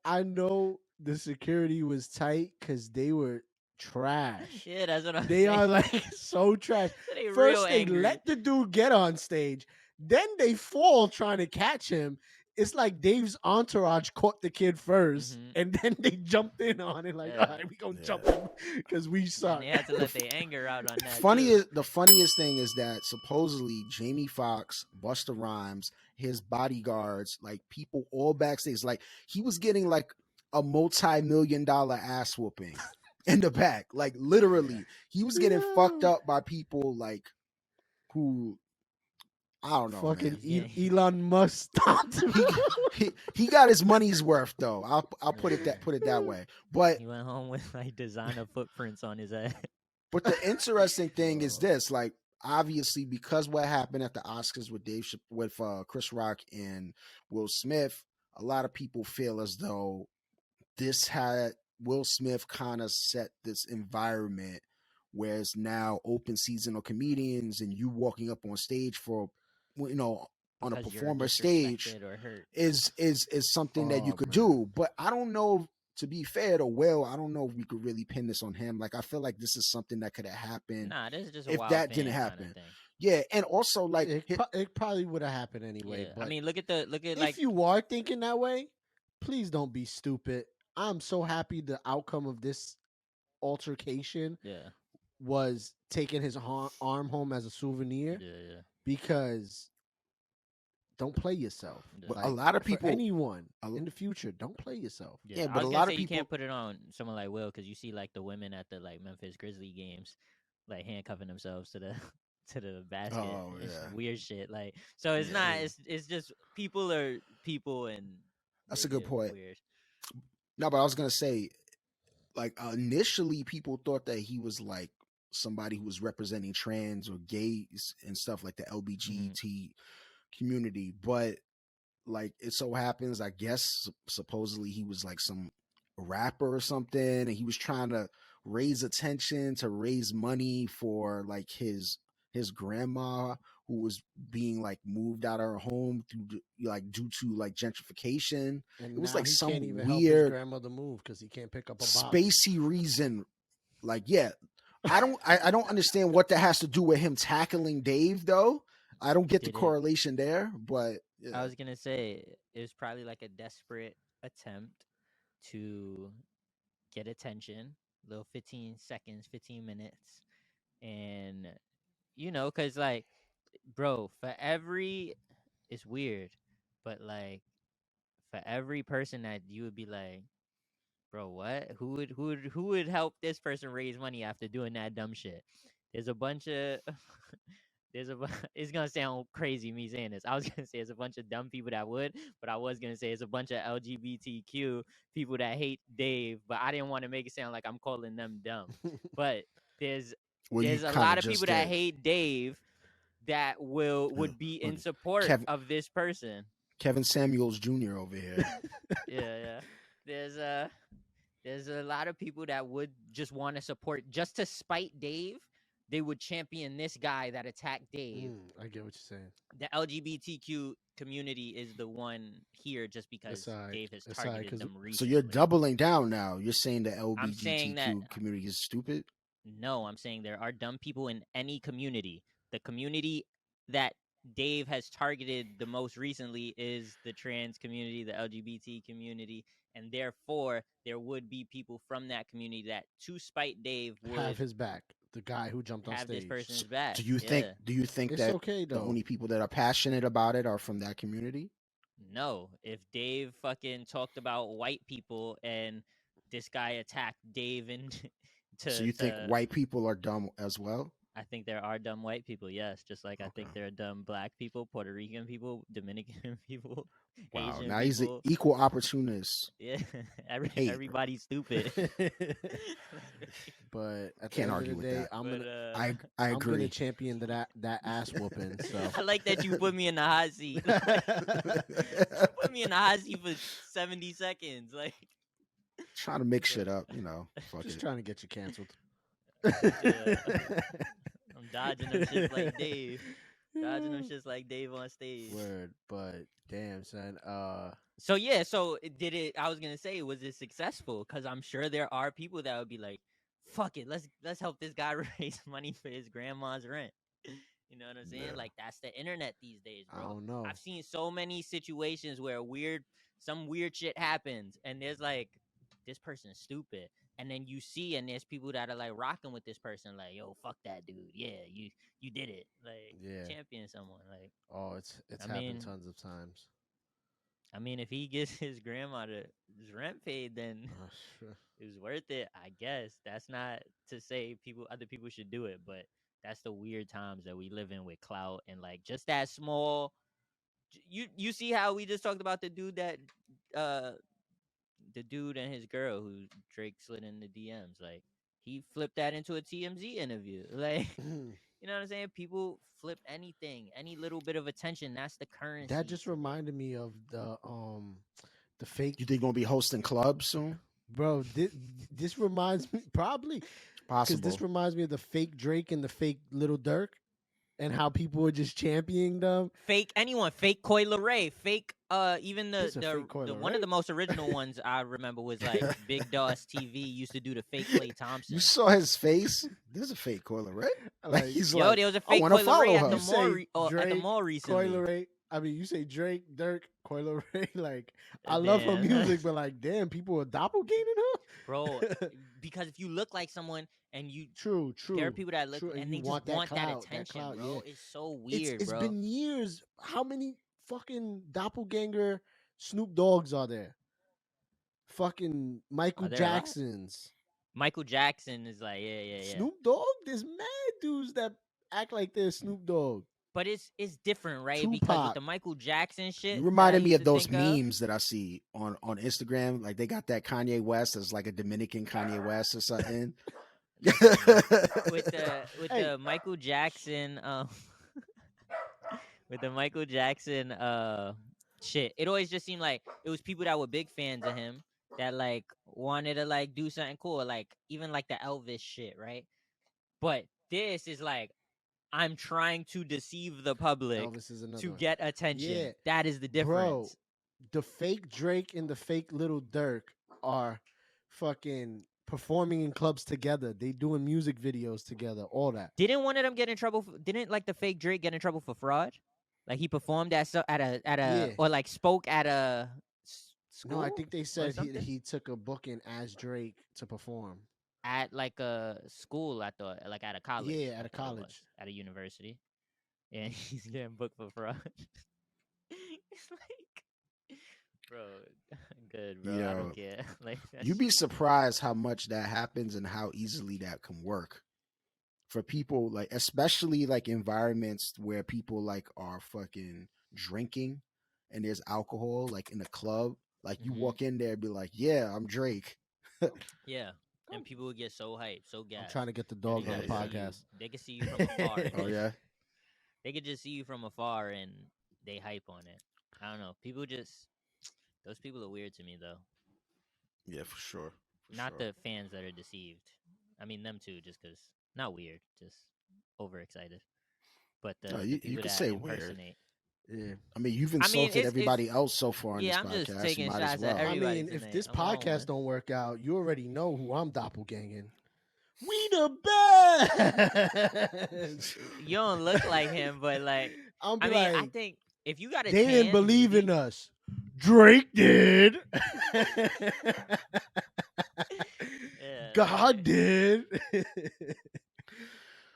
Speaker 1: I know the security was tight because they were trash.
Speaker 3: Yeah, that's what I'm
Speaker 1: They
Speaker 3: saying.
Speaker 1: are like so trash.
Speaker 3: So they real
Speaker 1: First, they
Speaker 3: angry.
Speaker 1: let the dude get on stage. Then they fall trying to catch him. It's like Dave's entourage caught the kid 1st,
Speaker 3: Mhm.
Speaker 1: and then they jumped in on it. Like,
Speaker 3: Yeah.
Speaker 1: all right, we gonna
Speaker 2: Yeah.
Speaker 1: jump in because we suck.
Speaker 3: And they had to let their anger out on that.
Speaker 2: the funniest thing is that supposedly Jamie Foxx, Busta Rhymes, his bodyguards, like people all backstage, like he was getting like a multi-million-dollar ass whooping in the back. Like literally, he was getting fucked
Speaker 1: Yeah.
Speaker 2: up by people like who I don't know.
Speaker 1: Fucking
Speaker 2: Man.
Speaker 3: Yeah.
Speaker 1: Elon Musk stopped him.
Speaker 2: He got his money's worth though. I'll put it that way. But
Speaker 3: He went home with like designer footprints on his head.
Speaker 2: But the interesting thing is
Speaker 1: Oh.
Speaker 2: this, like, obviously, because what happened at the Oscars with Chris Rock and Will Smith, a lot of people feel as though this had Will Smith kind of set this environment where it's now open seasonal comedians and you walking up on stage for, on a
Speaker 3: Because you're
Speaker 2: performer stage
Speaker 3: disrespected or hurt.
Speaker 2: is something that you
Speaker 1: Oh,
Speaker 2: could
Speaker 1: man.
Speaker 2: do. But I don't know, to be fair to Will, I don't know if we could really pin this on him. Like I feel like this is something that could have happened.
Speaker 3: Nah, this is just a
Speaker 2: if
Speaker 3: wild
Speaker 2: that didn't
Speaker 3: fan kinda
Speaker 2: happen.
Speaker 3: thing.
Speaker 2: Yeah, and also like
Speaker 1: It probably would have happened anyway.
Speaker 3: Yeah.
Speaker 1: But
Speaker 3: I mean, look at
Speaker 1: if
Speaker 3: like
Speaker 1: you are thinking that way, please don't be stupid. I'm so happy the outcome of this altercation
Speaker 3: yeah.
Speaker 1: was taking his arm home as a souvenir
Speaker 3: Yeah.
Speaker 1: because don't play yourself.
Speaker 2: But
Speaker 3: Yeah.
Speaker 2: a
Speaker 1: Like
Speaker 2: lot of
Speaker 1: for
Speaker 2: people,
Speaker 1: anyone
Speaker 2: a-
Speaker 1: in the future, don't play yourself.
Speaker 3: Yeah,
Speaker 2: yeah,
Speaker 3: I
Speaker 2: but
Speaker 3: was
Speaker 2: a
Speaker 3: gonna
Speaker 2: lot
Speaker 3: say
Speaker 2: of
Speaker 3: you
Speaker 2: people,
Speaker 3: can't put it on someone like Will because you see like the women at the like Memphis Grizzly games, like handcuffing themselves to the to the basket.
Speaker 2: oh
Speaker 3: It's
Speaker 2: yeah,
Speaker 3: weird shit. Like so, it's
Speaker 2: yeah,
Speaker 3: not.
Speaker 1: True.
Speaker 3: It's just people are people and
Speaker 2: that's
Speaker 3: they
Speaker 2: a good
Speaker 3: get
Speaker 2: point.
Speaker 3: weird.
Speaker 2: No, but I was gonna say, like initially, people thought that he was like somebody who was representing trans or gays and stuff like the
Speaker 3: Mhm.
Speaker 2: LGBT community, but like it so happens, I guess supposedly he was like some rapper or something, and he was trying to raise attention to raise money for like his grandma who was being like moved out of her home like due to like gentrification. It
Speaker 1: And
Speaker 2: was
Speaker 1: now
Speaker 2: like
Speaker 1: he
Speaker 2: some
Speaker 1: can't even help his
Speaker 2: weird
Speaker 1: grandmother move because he can't pick up a box.
Speaker 2: spacey reason. Like, yeah, I don't understand what that has to do with him tackling Dave though. I don't get the
Speaker 3: Did it?
Speaker 2: correlation there, but
Speaker 3: I
Speaker 2: yeah.
Speaker 3: was gonna say it was probably like a desperate attempt to get attention, little 15 seconds, 15 minutes, and cause like, bro, for every, it's weird, but like for every person that you would be like, bro, what? Who would help this person raise money after doing that dumb shit? There's a bunch of it's gonna sound crazy me saying this. I was gonna say it's a bunch of dumb people that would, but I was gonna say it's a bunch of LGBTQ people that hate Dave, but I didn't want to make it sound like I'm calling them dumb. But there's
Speaker 2: Well, you
Speaker 3: there's a
Speaker 2: kind
Speaker 3: lot
Speaker 2: of
Speaker 3: of people
Speaker 2: just
Speaker 3: that
Speaker 2: did.
Speaker 3: hate Dave that would be
Speaker 2: Look,
Speaker 3: in support
Speaker 2: Kevin
Speaker 3: of this person.
Speaker 2: Kevin Samuels Jr. over here.
Speaker 3: Yeah. There's a lot of people that would just want to support just to spite Dave. They would champion this guy that attacked Dave.
Speaker 1: I get what you're saying.
Speaker 3: The LGBTQ community is the one here just because Dave has
Speaker 1: It's all right
Speaker 3: targeted
Speaker 1: because
Speaker 3: them
Speaker 2: So you're
Speaker 3: recently.
Speaker 2: doubling down now. You're saying the
Speaker 3: I'm saying that
Speaker 2: LGBTQ community is stupid.
Speaker 3: no, I'm saying there are dumb people in any community. The community that Dave has targeted the most recently is the trans community, the LGBT community, and therefore there would be people from that community that, to spite Dave,
Speaker 1: have
Speaker 3: would
Speaker 1: his back. The guy who jumped on
Speaker 3: have this
Speaker 1: stage.
Speaker 3: person's back.
Speaker 2: Do you think?
Speaker 3: Yeah.
Speaker 2: Do you think
Speaker 1: It's
Speaker 2: that
Speaker 1: okay
Speaker 2: the
Speaker 1: though.
Speaker 2: only people that are passionate about it are from that community?
Speaker 3: No, if Dave fucking talked about white people and this guy attacked Dave and
Speaker 2: So
Speaker 3: to
Speaker 2: you think
Speaker 3: to
Speaker 2: white people are dumb as well?
Speaker 3: I think there are dumb white people, yes, just like I
Speaker 2: Okay.
Speaker 3: think there are dumb black people, Puerto Rican people, Dominican people,
Speaker 2: Wow.
Speaker 3: Asian
Speaker 2: Now he's an
Speaker 3: people.
Speaker 2: equal opportunist.
Speaker 3: Yeah,
Speaker 2: Hate.
Speaker 3: everybody's stupid.
Speaker 1: But at the
Speaker 2: Can't
Speaker 1: end of
Speaker 2: argue
Speaker 1: the
Speaker 2: with
Speaker 1: day,
Speaker 2: that.
Speaker 1: I'm
Speaker 3: But
Speaker 1: gonna
Speaker 2: I
Speaker 1: I'm gonna
Speaker 2: agree.
Speaker 1: champion that ass whooping. So
Speaker 3: I like that you put me in the hot seat. You put me in the hot seat for 70 seconds. Like,
Speaker 2: Trying to make shit up, Fuck
Speaker 1: just
Speaker 2: it.
Speaker 1: trying to get you canceled.
Speaker 3: yeah, I'm dodging them shits like Dave. Dodging them shits like Dave on stage.
Speaker 1: Word, but damn son.
Speaker 3: So yeah, so did it? I was gonna say, was it successful? Because I'm sure there are people that would be like, "Fuck it, let's help this guy raise money for his grandma's rent." You know what I'm saying?
Speaker 2: Yeah.
Speaker 3: Like that's the internet these days,
Speaker 1: I
Speaker 3: bro.
Speaker 1: don't know.
Speaker 3: I've seen so many situations where some weird shit happens, and there's like, this person's stupid, and then you see, and there's people that are like rocking with this person, like, "Yo, fuck that dude. Yeah, you did it. Like,
Speaker 1: Yeah.
Speaker 3: champion someone. Like,
Speaker 1: Oh, it's
Speaker 3: I
Speaker 1: happened
Speaker 3: mean,
Speaker 1: tons of times.
Speaker 3: if he gets his grandma his rent paid, then
Speaker 1: Sure.
Speaker 3: it was worth it. I guess that's not to say other people should do it, but that's the weird times that we live in with clout and like just that small. You see how we just talked about uh the dude and his girl who Drake slid in the DMs, like he flipped that into a TMZ interview, like. You know what I'm saying? People flip anything, any little bit of attention. That's the currency.
Speaker 1: That just
Speaker 3: today.
Speaker 1: reminded me of the fake.
Speaker 2: You think you're gonna be hosting clubs soon?
Speaker 1: Bro, this reminds me probably because
Speaker 2: Possible.
Speaker 1: this reminds me of the fake Drake and the fake Little Dirk, and how people were just championing them.
Speaker 3: Fake anyone, fake Coi Leray, fake even
Speaker 1: This a fake Coi
Speaker 3: the one of
Speaker 1: Leray?
Speaker 3: the most original ones I remember was like Big Doss TV used to do the fake Klay Thompson.
Speaker 2: You saw his face. There's a fake coiler, right? Like
Speaker 1: Like,
Speaker 2: he's
Speaker 3: Yo,
Speaker 2: like,
Speaker 3: there was a
Speaker 2: I
Speaker 3: fake
Speaker 2: want to
Speaker 3: Coi
Speaker 2: follow
Speaker 3: Leray at
Speaker 2: her.
Speaker 3: the
Speaker 1: You say
Speaker 3: mall at the
Speaker 1: Drake,
Speaker 3: mall
Speaker 1: Coi
Speaker 3: recently.
Speaker 1: Leray. I mean, you say Drake, Dirk, Coil Ray. Like, I love her
Speaker 3: Damn.
Speaker 1: music, but like, damn, people are doppelganging
Speaker 3: Bro,
Speaker 1: her.
Speaker 3: because if you look like someone and you
Speaker 1: True,
Speaker 3: there are
Speaker 1: true,
Speaker 3: people that look
Speaker 1: true. And
Speaker 3: and
Speaker 1: you
Speaker 3: they just
Speaker 1: want that
Speaker 3: want that
Speaker 1: clout,
Speaker 3: attention,
Speaker 1: yeah.
Speaker 3: bro. It's so weird,
Speaker 1: It's
Speaker 3: bro.
Speaker 1: been years. How many fucking doppelganger Snoop Dogs are there? Fucking Michael
Speaker 3: Are there a lot?
Speaker 1: Jacksons.
Speaker 3: Michael Jackson is like, yeah.
Speaker 1: Snoop Dogg? There's mad dudes that act like they're Snoop Dogg.
Speaker 3: But it's different, right? Because with
Speaker 1: Tupac.
Speaker 3: the Michael Jackson
Speaker 2: You
Speaker 3: shit that I
Speaker 2: reminded me
Speaker 3: used
Speaker 2: of
Speaker 3: to
Speaker 2: those
Speaker 3: think of,
Speaker 2: memes that I see on Instagram. Like they got that Kanye West as like a Dominican Kanye West or something.
Speaker 3: that's funny. With
Speaker 1: Hey,
Speaker 3: the Michael Jackson with the Michael Jackson shit, it always just seemed like it was people that were big fans of him that like wanted to like do something cool, like even like the Elvis shit, right? But this is like I'm trying to deceive the public
Speaker 1: Elvis is another
Speaker 3: to
Speaker 1: one.
Speaker 3: get attention.
Speaker 1: Yeah,
Speaker 3: That is the
Speaker 1: bro.
Speaker 3: difference.
Speaker 1: The fake Drake and the fake Little Dirk are fucking performing in clubs together. They doing music videos together. All that.
Speaker 3: Didn't one of them get in trouble? Didn't like the fake Drake get in trouble for fraud? Like he performed at
Speaker 1: Yeah.
Speaker 3: or like spoke at a
Speaker 1: No, I
Speaker 3: school
Speaker 1: think they
Speaker 3: or
Speaker 1: said
Speaker 3: something
Speaker 1: he took a booking as Drake to perform.
Speaker 3: at like a school. I thought like at a college.
Speaker 1: Yeah, at
Speaker 3: I
Speaker 1: a
Speaker 3: thought it was
Speaker 1: college.
Speaker 3: at a university, and he's getting booked for fraud. It's like, bro, good, bro. I
Speaker 2: Yo,
Speaker 3: don't care. Like that
Speaker 2: you'd be
Speaker 3: shit.
Speaker 2: surprised how much that happens and how easily that can work for people, like especially like environments where people like are fucking drinking and there's alcohol, like in a club. Like you
Speaker 3: Mhm.
Speaker 2: walk in there and be like, "Yeah, I'm Drake."
Speaker 3: Yeah, and people would get so hyped, so
Speaker 1: I'm
Speaker 3: gassed,
Speaker 1: trying to get the
Speaker 3: and they
Speaker 1: dog on the
Speaker 3: gotta see you.
Speaker 1: podcast.
Speaker 3: They can see you from afar, and
Speaker 2: Oh yeah,
Speaker 3: they could just see you from afar, and they hype on it. I don't know. People just those people are weird to me though.
Speaker 2: yeah, for sure,
Speaker 3: Not the fans that are deceived. I mean them too, just because not weird, just overexcited. But
Speaker 2: No,
Speaker 3: the
Speaker 2: you
Speaker 3: people
Speaker 2: could
Speaker 3: that
Speaker 2: say weird.
Speaker 3: impersonate.
Speaker 1: Yeah.
Speaker 2: I mean, you've
Speaker 3: I mean,
Speaker 2: insulted
Speaker 3: it's
Speaker 2: everybody else so far in this
Speaker 3: yeah. I'm just
Speaker 2: podcast. You
Speaker 3: taking
Speaker 2: might as
Speaker 3: shots at
Speaker 2: well.
Speaker 1: I
Speaker 3: everybody
Speaker 1: mean, if
Speaker 3: tonight.
Speaker 1: this
Speaker 3: I'm on
Speaker 1: podcast
Speaker 3: one.
Speaker 1: don't work out, you already know who I'm doppelganging. We the best.
Speaker 3: You don't look like him, but like
Speaker 1: I'll
Speaker 3: I
Speaker 1: be
Speaker 3: mean, I
Speaker 1: like,
Speaker 3: think if you got a
Speaker 1: they didn't
Speaker 3: tan,
Speaker 1: believe in
Speaker 3: maybe.
Speaker 1: us. Drake did.
Speaker 3: Yeah,
Speaker 1: God did.
Speaker 2: It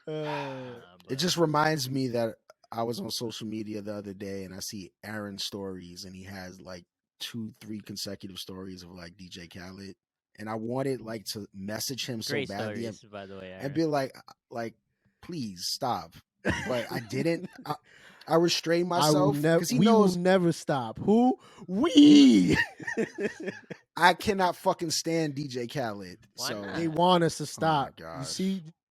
Speaker 3: but
Speaker 2: just reminds me that I was on social media the other day and I see Aaron stories and he has like 2-3 consecutive stories of like DJ Khaled. And I wanted like to message him so
Speaker 3: great
Speaker 2: badly
Speaker 3: stories, by the way,
Speaker 2: and
Speaker 3: Aaron.
Speaker 2: be like, please stop. But I didn't. I restrained myself because he
Speaker 1: we will
Speaker 2: knows
Speaker 1: never stop. Who? We.
Speaker 2: I cannot fucking stand DJ Khaled.
Speaker 3: Why
Speaker 2: So
Speaker 3: not?
Speaker 1: They want us to
Speaker 2: oh my
Speaker 1: stop.
Speaker 2: gosh.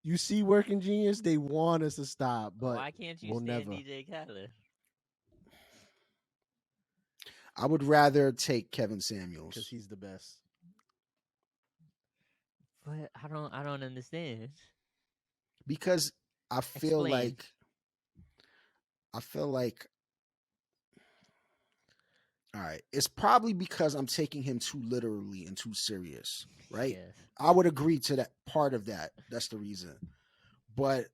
Speaker 1: You see WorkinGenius, they want us to stop, but
Speaker 3: Why can't you
Speaker 1: we'll
Speaker 3: stand
Speaker 1: never.
Speaker 3: DJ Khaled?
Speaker 2: I would rather take Kevin
Speaker 1: Because
Speaker 2: Samuels
Speaker 1: he's the best.
Speaker 3: But I don't understand.
Speaker 2: because
Speaker 3: Explain.
Speaker 2: I feel like all right, it's probably because I'm taking him too literally and too serious, right?
Speaker 3: Yes.
Speaker 2: I would agree to that part of that. That's the reason. But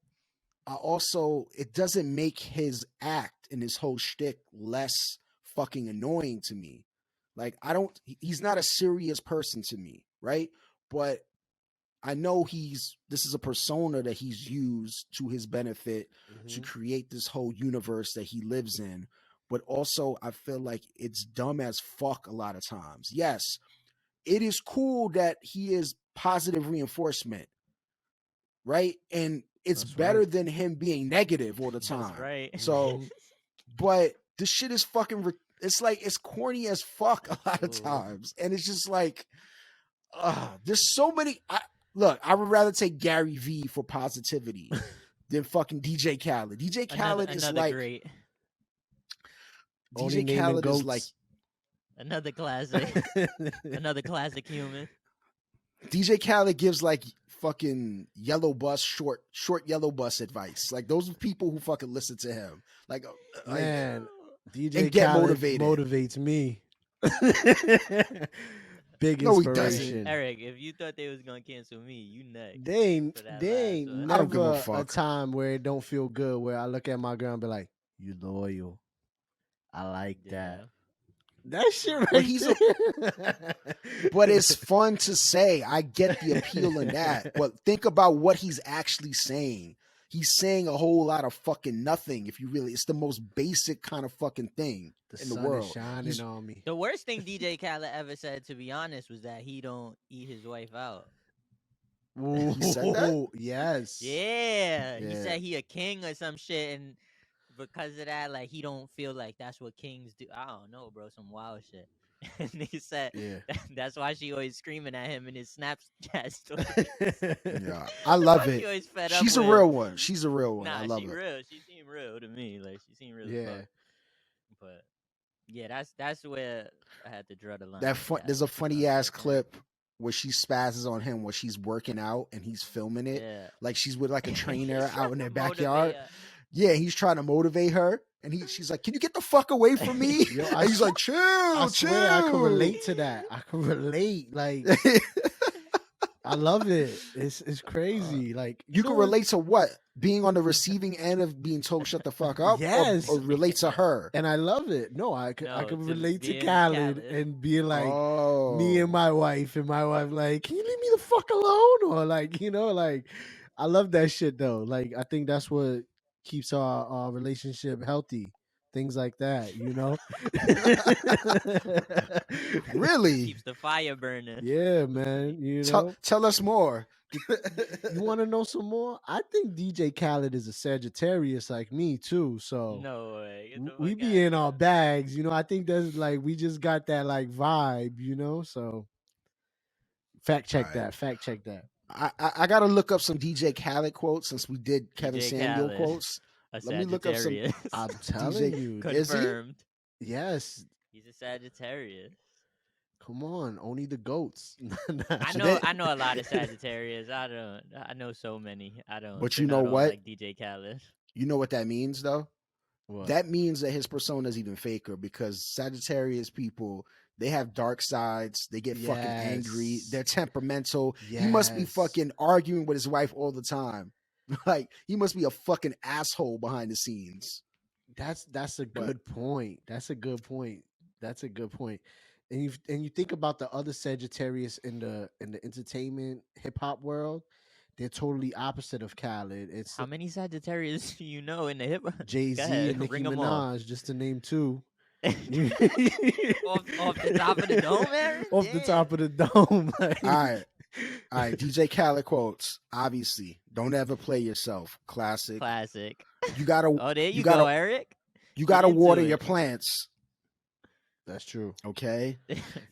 Speaker 2: I also, it doesn't make his act and his whole shtick less fucking annoying to me. Like, he's not a serious person to me, right? But I know this is a persona that he's used to his benefit to create this whole universe that he lives in. But also, I feel like it's dumb as fuck a lot of times. Yes, it is cool that he is positive reinforcement, right? And it's
Speaker 1: That's
Speaker 2: better
Speaker 1: right.
Speaker 2: than him being negative all the
Speaker 3: That's
Speaker 2: time.
Speaker 3: right.
Speaker 2: So, but this shit is fucking, it's like, it's corny as fuck a lot of
Speaker 3: Ooh.
Speaker 2: times. And it's just like, there's so many. Look, I would rather take Gary V for positivity than fucking DJ Khaled. DJ Khaled is
Speaker 3: another
Speaker 2: like
Speaker 3: great,
Speaker 1: Only
Speaker 2: DJ
Speaker 1: naming
Speaker 2: Khaled is
Speaker 1: goats.
Speaker 2: like
Speaker 3: another classic, another classic human.
Speaker 2: DJ Khaled gives like fucking yellow bus short yellow bus advice. Like those are people who fucking listen to him. Like
Speaker 1: Man, DJ
Speaker 2: and get
Speaker 1: Khaled
Speaker 2: motivated.
Speaker 1: motivates me. Big
Speaker 2: No, he
Speaker 1: inspiration.
Speaker 2: doesn't.
Speaker 3: Eric, if you thought they was gonna cancel me, you next.
Speaker 1: They ain't,
Speaker 3: for that
Speaker 1: they
Speaker 3: last
Speaker 1: ain't
Speaker 3: one.
Speaker 2: I don't give a
Speaker 1: never a
Speaker 2: fuck.
Speaker 1: time where it don't feel good, where I look at my girl and be like, you loyal. I like that.
Speaker 3: Yeah.
Speaker 1: That shit right
Speaker 2: But he's
Speaker 1: there.
Speaker 2: but it's fun to say. I get the appeal in that. But think about what he's actually saying. He's saying a whole lot of fucking nothing. If you really, it's the most basic kind of fucking thing
Speaker 1: The
Speaker 2: in the
Speaker 1: sun
Speaker 2: world.
Speaker 1: is shining
Speaker 2: He's-
Speaker 1: on me.
Speaker 3: The worst thing DJ Khaled ever said, to be honest, was that he don't eat his wife out.
Speaker 2: He said that?
Speaker 1: Ooh, yes.
Speaker 3: Yeah, he
Speaker 1: Yeah.
Speaker 3: said he a king or some shit, and because of that, like he don't feel like that's what kings do. I don't know, bro, some wild shit. And he said
Speaker 1: Yeah.
Speaker 3: that's why she always screaming at him in his Snapchat story.
Speaker 2: Yeah, I love
Speaker 3: She
Speaker 2: it.
Speaker 3: always fed
Speaker 2: She's a
Speaker 3: up with,
Speaker 2: real one. She's a real one. I
Speaker 3: Nah,
Speaker 2: love
Speaker 3: she
Speaker 2: her.
Speaker 3: real. She seemed real to me. Like she seemed real as
Speaker 1: Yeah.
Speaker 3: fuck. But yeah, that's where I had to draw the line.
Speaker 2: That
Speaker 3: with
Speaker 2: there's a
Speaker 3: Khaled, 'cause I
Speaker 2: funny
Speaker 3: was
Speaker 2: ass
Speaker 3: like, damn.
Speaker 2: clip where she spazzes on him when she's working out and he's filming it.
Speaker 3: Yeah.
Speaker 2: Like she's with like a trainer
Speaker 3: He's
Speaker 2: out in their
Speaker 3: trying to motivate
Speaker 2: backyard.
Speaker 3: her.
Speaker 2: Yeah, he's trying to motivate her, and she's like, "Can you get the fuck away from me?"
Speaker 1: Yo,
Speaker 2: and he's like, "Chill,
Speaker 1: I
Speaker 2: chill."
Speaker 1: swear I can relate to that. I can relate. Like I love it. It's crazy. Like
Speaker 2: You can
Speaker 1: know
Speaker 2: relate to what? Being on the receiving end of being told shut the fuck up?
Speaker 1: Yes.
Speaker 2: Or relate to her?
Speaker 1: and I love it. No, I can
Speaker 3: No,
Speaker 1: can
Speaker 3: to
Speaker 1: relate to
Speaker 3: being
Speaker 1: Khaled
Speaker 3: Khaled.
Speaker 1: and being like
Speaker 2: Oh.
Speaker 1: me and my wife like, can you leave me the fuck alone? Or like, like I love that shit though. Like I think that's what keeps our relationship healthy. Things like that,
Speaker 2: Really?
Speaker 3: Keeps the fire burning.
Speaker 1: Yeah, man.
Speaker 2: Tell us more.
Speaker 1: You want to know some more? I think DJ Khaled is a Sagittarius like me too. So
Speaker 3: No way. Get the
Speaker 1: we
Speaker 3: fuck
Speaker 1: be
Speaker 3: outta
Speaker 1: in our
Speaker 3: here.
Speaker 1: bags, I think that's like we just got that like vibe, So fact check
Speaker 2: Alright.
Speaker 1: that. Fact check that.
Speaker 2: I gotta look up some DJ Khaled quotes since we did Kevin
Speaker 3: DJ
Speaker 2: Samuel
Speaker 3: Khaled,
Speaker 2: quotes.
Speaker 3: a
Speaker 2: Let me look up some.
Speaker 3: Sagittarius.
Speaker 1: I'm telling
Speaker 2: DJ
Speaker 1: you.
Speaker 2: Is he?
Speaker 3: Confirmed.
Speaker 1: Yes.
Speaker 3: He's a Sagittarius.
Speaker 1: Come on, only the goats.
Speaker 3: I
Speaker 2: So
Speaker 3: know
Speaker 2: that-
Speaker 3: I know a lot of Sagittarius. I know so many. I don't.
Speaker 2: But
Speaker 3: they're
Speaker 2: you know
Speaker 3: not all
Speaker 2: what?
Speaker 3: like DJ Khaled.
Speaker 2: You know what that means though?
Speaker 1: What?
Speaker 2: That means that his persona is even faker because Sagittarius people, they have dark sides. They get fucking angry.
Speaker 1: Yes.
Speaker 2: They're temperamental. He must be
Speaker 1: Yes.
Speaker 2: fucking arguing with his wife all the time. Like he must be a fucking asshole behind the scenes.
Speaker 1: That's a good point. That's a good point. That's a good point. And you think about the other Sagittarius in the entertainment hip hop world, they're totally opposite of Khaled. It's
Speaker 3: How many Sagittarius do you know in the hip hop?
Speaker 1: Jay-Z
Speaker 3: ahead,
Speaker 1: and Nicki
Speaker 3: ring 'em off.
Speaker 1: Minaj, just to name two.
Speaker 3: off the top of the dome, Aaron?
Speaker 1: Off the top of the dome. Like,
Speaker 2: All right. DJ Khaled quotes. Obviously, don't ever play yourself. Classic.
Speaker 3: Classic.
Speaker 2: You gotta.
Speaker 3: Oh, there you
Speaker 2: gotta,
Speaker 3: go, Eric.
Speaker 2: You gotta
Speaker 3: into
Speaker 2: water
Speaker 3: it.
Speaker 2: your plants.
Speaker 1: That's true.
Speaker 2: Okay.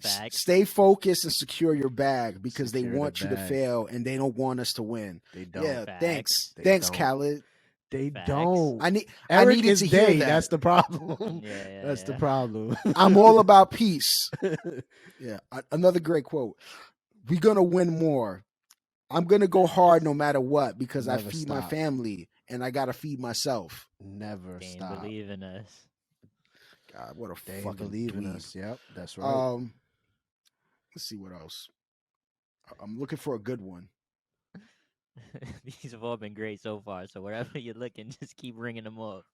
Speaker 3: Facts.
Speaker 2: Stay focused and secure your bag because
Speaker 1: Secure
Speaker 2: they
Speaker 1: the
Speaker 2: want you to
Speaker 1: bag.
Speaker 2: fail and they don't want us to win.
Speaker 1: They don't.
Speaker 2: Yeah,
Speaker 3: Facts.
Speaker 2: thanks.
Speaker 1: They
Speaker 2: Thanks,
Speaker 1: don't.
Speaker 2: Khaled.
Speaker 1: They
Speaker 3: Facts.
Speaker 1: don't.
Speaker 2: I
Speaker 1: Eric
Speaker 2: needed
Speaker 1: is
Speaker 2: to hear
Speaker 1: they.
Speaker 2: that.
Speaker 1: That's the problem.
Speaker 3: Yeah,
Speaker 1: That's the
Speaker 3: yeah.
Speaker 1: problem.
Speaker 2: I'm all about peace. Yeah. Another great quote. We're gonna win more. I'm gonna go hard no matter what because I
Speaker 1: Never
Speaker 2: feed my
Speaker 1: stop.
Speaker 2: family and I gotta feed myself.
Speaker 1: Never
Speaker 3: They ain't
Speaker 1: stop.
Speaker 3: believe in us.
Speaker 2: God, what a
Speaker 1: They ain't
Speaker 2: fucking
Speaker 1: believe in
Speaker 2: dweeb.
Speaker 1: us. Yep, that's right.
Speaker 2: Let's see what else. I'm looking for a good one.
Speaker 3: These have all been great so far. So wherever you're looking, just keep ringing them up.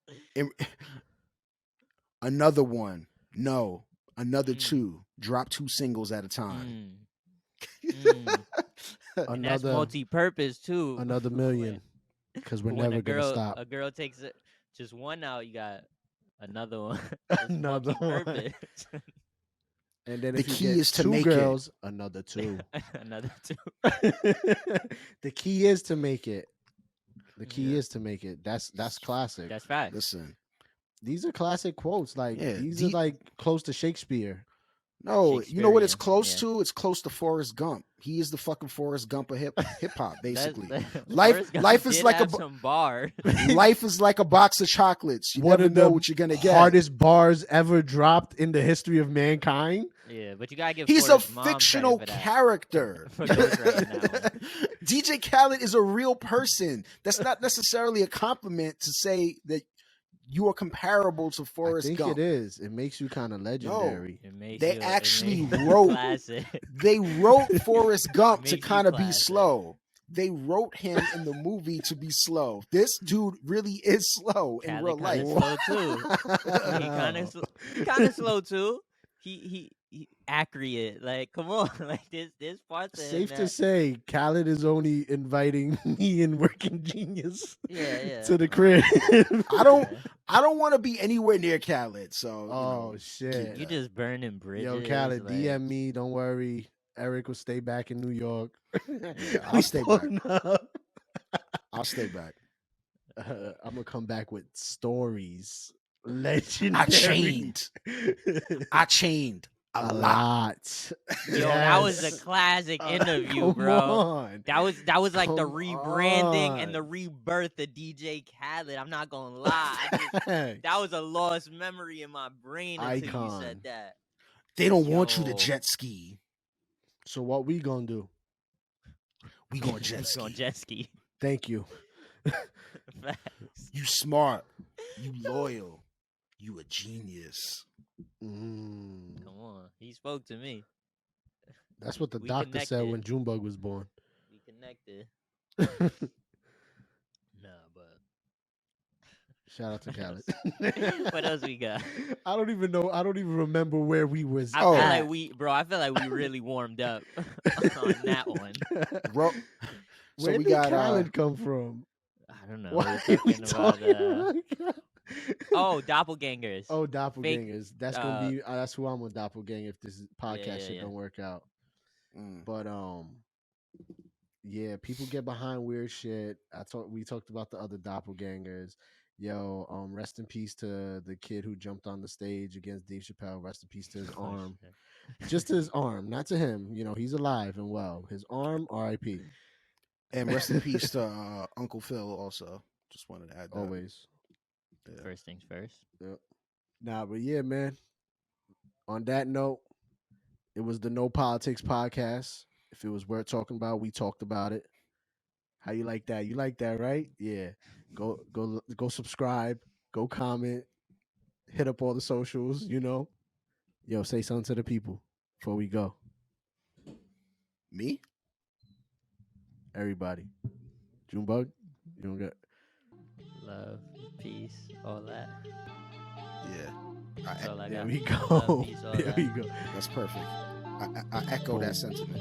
Speaker 2: Another one. No. Another
Speaker 3: Mm.
Speaker 2: two. Drop 2 singles at a time.
Speaker 3: And that's
Speaker 1: Another
Speaker 3: multi-purpose too.
Speaker 1: another million. Because we're
Speaker 3: When
Speaker 1: never gonna stop.
Speaker 3: a girl takes just one out, you got another one. It's
Speaker 1: Another one.
Speaker 3: multi-purpose.
Speaker 1: And then
Speaker 2: The
Speaker 1: if you
Speaker 2: key
Speaker 1: get
Speaker 2: is to
Speaker 1: two
Speaker 2: make it.
Speaker 1: girls, another two.
Speaker 3: Another two.
Speaker 1: The key is to make it. The key
Speaker 2: Yeah.
Speaker 1: is to make it. That's classic.
Speaker 3: That's fact.
Speaker 2: Listen.
Speaker 1: These are classic quotes. Like
Speaker 2: Yeah,
Speaker 1: these are like close to Shakespeare.
Speaker 2: No, you know what it's
Speaker 3: Shakespearean,
Speaker 2: close
Speaker 3: yeah.
Speaker 2: to? It's close to Forrest Gump. He is the fucking Forrest Gump of hip hop, basically.
Speaker 3: Life
Speaker 2: life is like
Speaker 3: some bar.
Speaker 2: Life is like a box of chocolates. You
Speaker 1: One
Speaker 2: never
Speaker 1: of the
Speaker 2: know what you're gonna get.
Speaker 1: hardest bars ever dropped in the history of mankind.
Speaker 3: Yeah, but you gotta give.
Speaker 2: He's a
Speaker 3: Forrest's mom
Speaker 2: fictional
Speaker 3: credit for that.
Speaker 2: character.
Speaker 3: For ghostwriting that one.
Speaker 2: DJ Khaled is a real person. That's not necessarily a compliment to say that you are comparable to Forrest
Speaker 1: I think
Speaker 2: Gump.
Speaker 1: it is. It makes you kind of legendary.
Speaker 3: It makes
Speaker 2: They
Speaker 3: you-
Speaker 2: actually
Speaker 3: it makes you
Speaker 2: wrote-
Speaker 3: classic.
Speaker 2: They wrote Forrest Gump to
Speaker 3: Makes you
Speaker 2: kind of be
Speaker 3: classic.
Speaker 2: slow. they wrote him in the movie to be slow. This dude really is slow in real
Speaker 3: Khaled
Speaker 2: life.
Speaker 3: kinda slow too. He kind of slow too. He accurate. Like, come on, like there's parts of him
Speaker 1: Safe to
Speaker 3: that
Speaker 1: say, Khaled is only inviting me and Working Genius
Speaker 3: yeah.
Speaker 1: to the crib.
Speaker 2: I don't want to be anywhere near Khaled. So
Speaker 1: Oh
Speaker 2: keep
Speaker 1: shit!
Speaker 3: You
Speaker 2: that.
Speaker 3: just burning bridges.
Speaker 1: Yo, Khaled,
Speaker 3: like,
Speaker 1: DM me. Don't worry. Eric will stay back in New York.
Speaker 2: Yeah, I'll
Speaker 1: We
Speaker 2: stay back.
Speaker 1: pulling up.
Speaker 2: I'll stay back.
Speaker 1: I'm gonna come back with stories. Legendary.
Speaker 2: I chained a lot.
Speaker 3: Yo, that was a
Speaker 1: Yes.
Speaker 3: classic interview,
Speaker 1: Come
Speaker 3: bro.
Speaker 1: on.
Speaker 3: That was like the
Speaker 1: Come
Speaker 3: rebranding and the
Speaker 1: on.
Speaker 3: rebirth of DJ Khaled. I'm not gonna lie. That was a lost memory in my brain until you
Speaker 1: Icon.
Speaker 3: said that.
Speaker 2: They don't want you to
Speaker 3: Yo.
Speaker 2: jet ski.
Speaker 1: So what we gonna do?
Speaker 2: We going jet
Speaker 3: He's
Speaker 2: ski.
Speaker 3: going jet ski.
Speaker 1: Thank you.
Speaker 3: Facts.
Speaker 2: You smart. You loyal. You a genius.
Speaker 1: Mm.
Speaker 3: Come on, he spoke to me.
Speaker 1: That's what the
Speaker 3: We
Speaker 1: doctor said
Speaker 3: connected.
Speaker 1: when Junebug was born.
Speaker 3: We connected. Nah, but
Speaker 1: Shout out to Khaled.
Speaker 3: what else we got?
Speaker 1: I don't even know. I don't even remember where we was.
Speaker 3: I feel
Speaker 1: at.
Speaker 3: like I feel like we really warmed up on that one.
Speaker 2: Bro, so
Speaker 1: Where
Speaker 2: we
Speaker 1: did
Speaker 2: got
Speaker 1: Khaled come from?
Speaker 3: I don't know.
Speaker 1: Why
Speaker 3: We're
Speaker 1: are we
Speaker 3: talking about
Speaker 1: talking about Khaled?
Speaker 3: oh, doppelgangers.
Speaker 1: Oh, doppelgangers. That's gonna
Speaker 3: uh,
Speaker 1: be. That's who I'm with, doppelganger. If this podcast shit
Speaker 3: yeah.
Speaker 1: don't work out,
Speaker 2: mm,
Speaker 1: but yeah, people get behind weird shit. We talked about the other doppelgangers. Yo, rest in peace to the kid who jumped on the stage against Dave Chappelle. Rest in peace to his
Speaker 3: Oh,
Speaker 1: arm.
Speaker 3: shit.
Speaker 1: Just to his arm, not to him. You know, he's alive and well. His arm, R.I.P.
Speaker 2: and rest in peace to Uncle Phil also. Just wanted to add that.
Speaker 1: Always.
Speaker 2: Yeah.
Speaker 3: First things first.
Speaker 1: Yep. Nah, but yeah, man. On that note, it was the No Politics podcast. If it was worth talking about, we talked about it. How you like that? You like that, right? Yeah. Go subscribe. Go comment. Hit up all the socials, you know. Yo, say something to the people before we go.
Speaker 2: Me?
Speaker 1: Everybody. Junebug, you don't get
Speaker 3: Love, peace, all that.
Speaker 2: Yeah.
Speaker 3: That's all I
Speaker 1: there
Speaker 3: got.
Speaker 1: we
Speaker 3: Love,
Speaker 1: go.
Speaker 3: peace, all
Speaker 1: There
Speaker 3: that.
Speaker 1: we go.
Speaker 2: That's perfect. I echo
Speaker 1: Boom.
Speaker 2: that sentiment.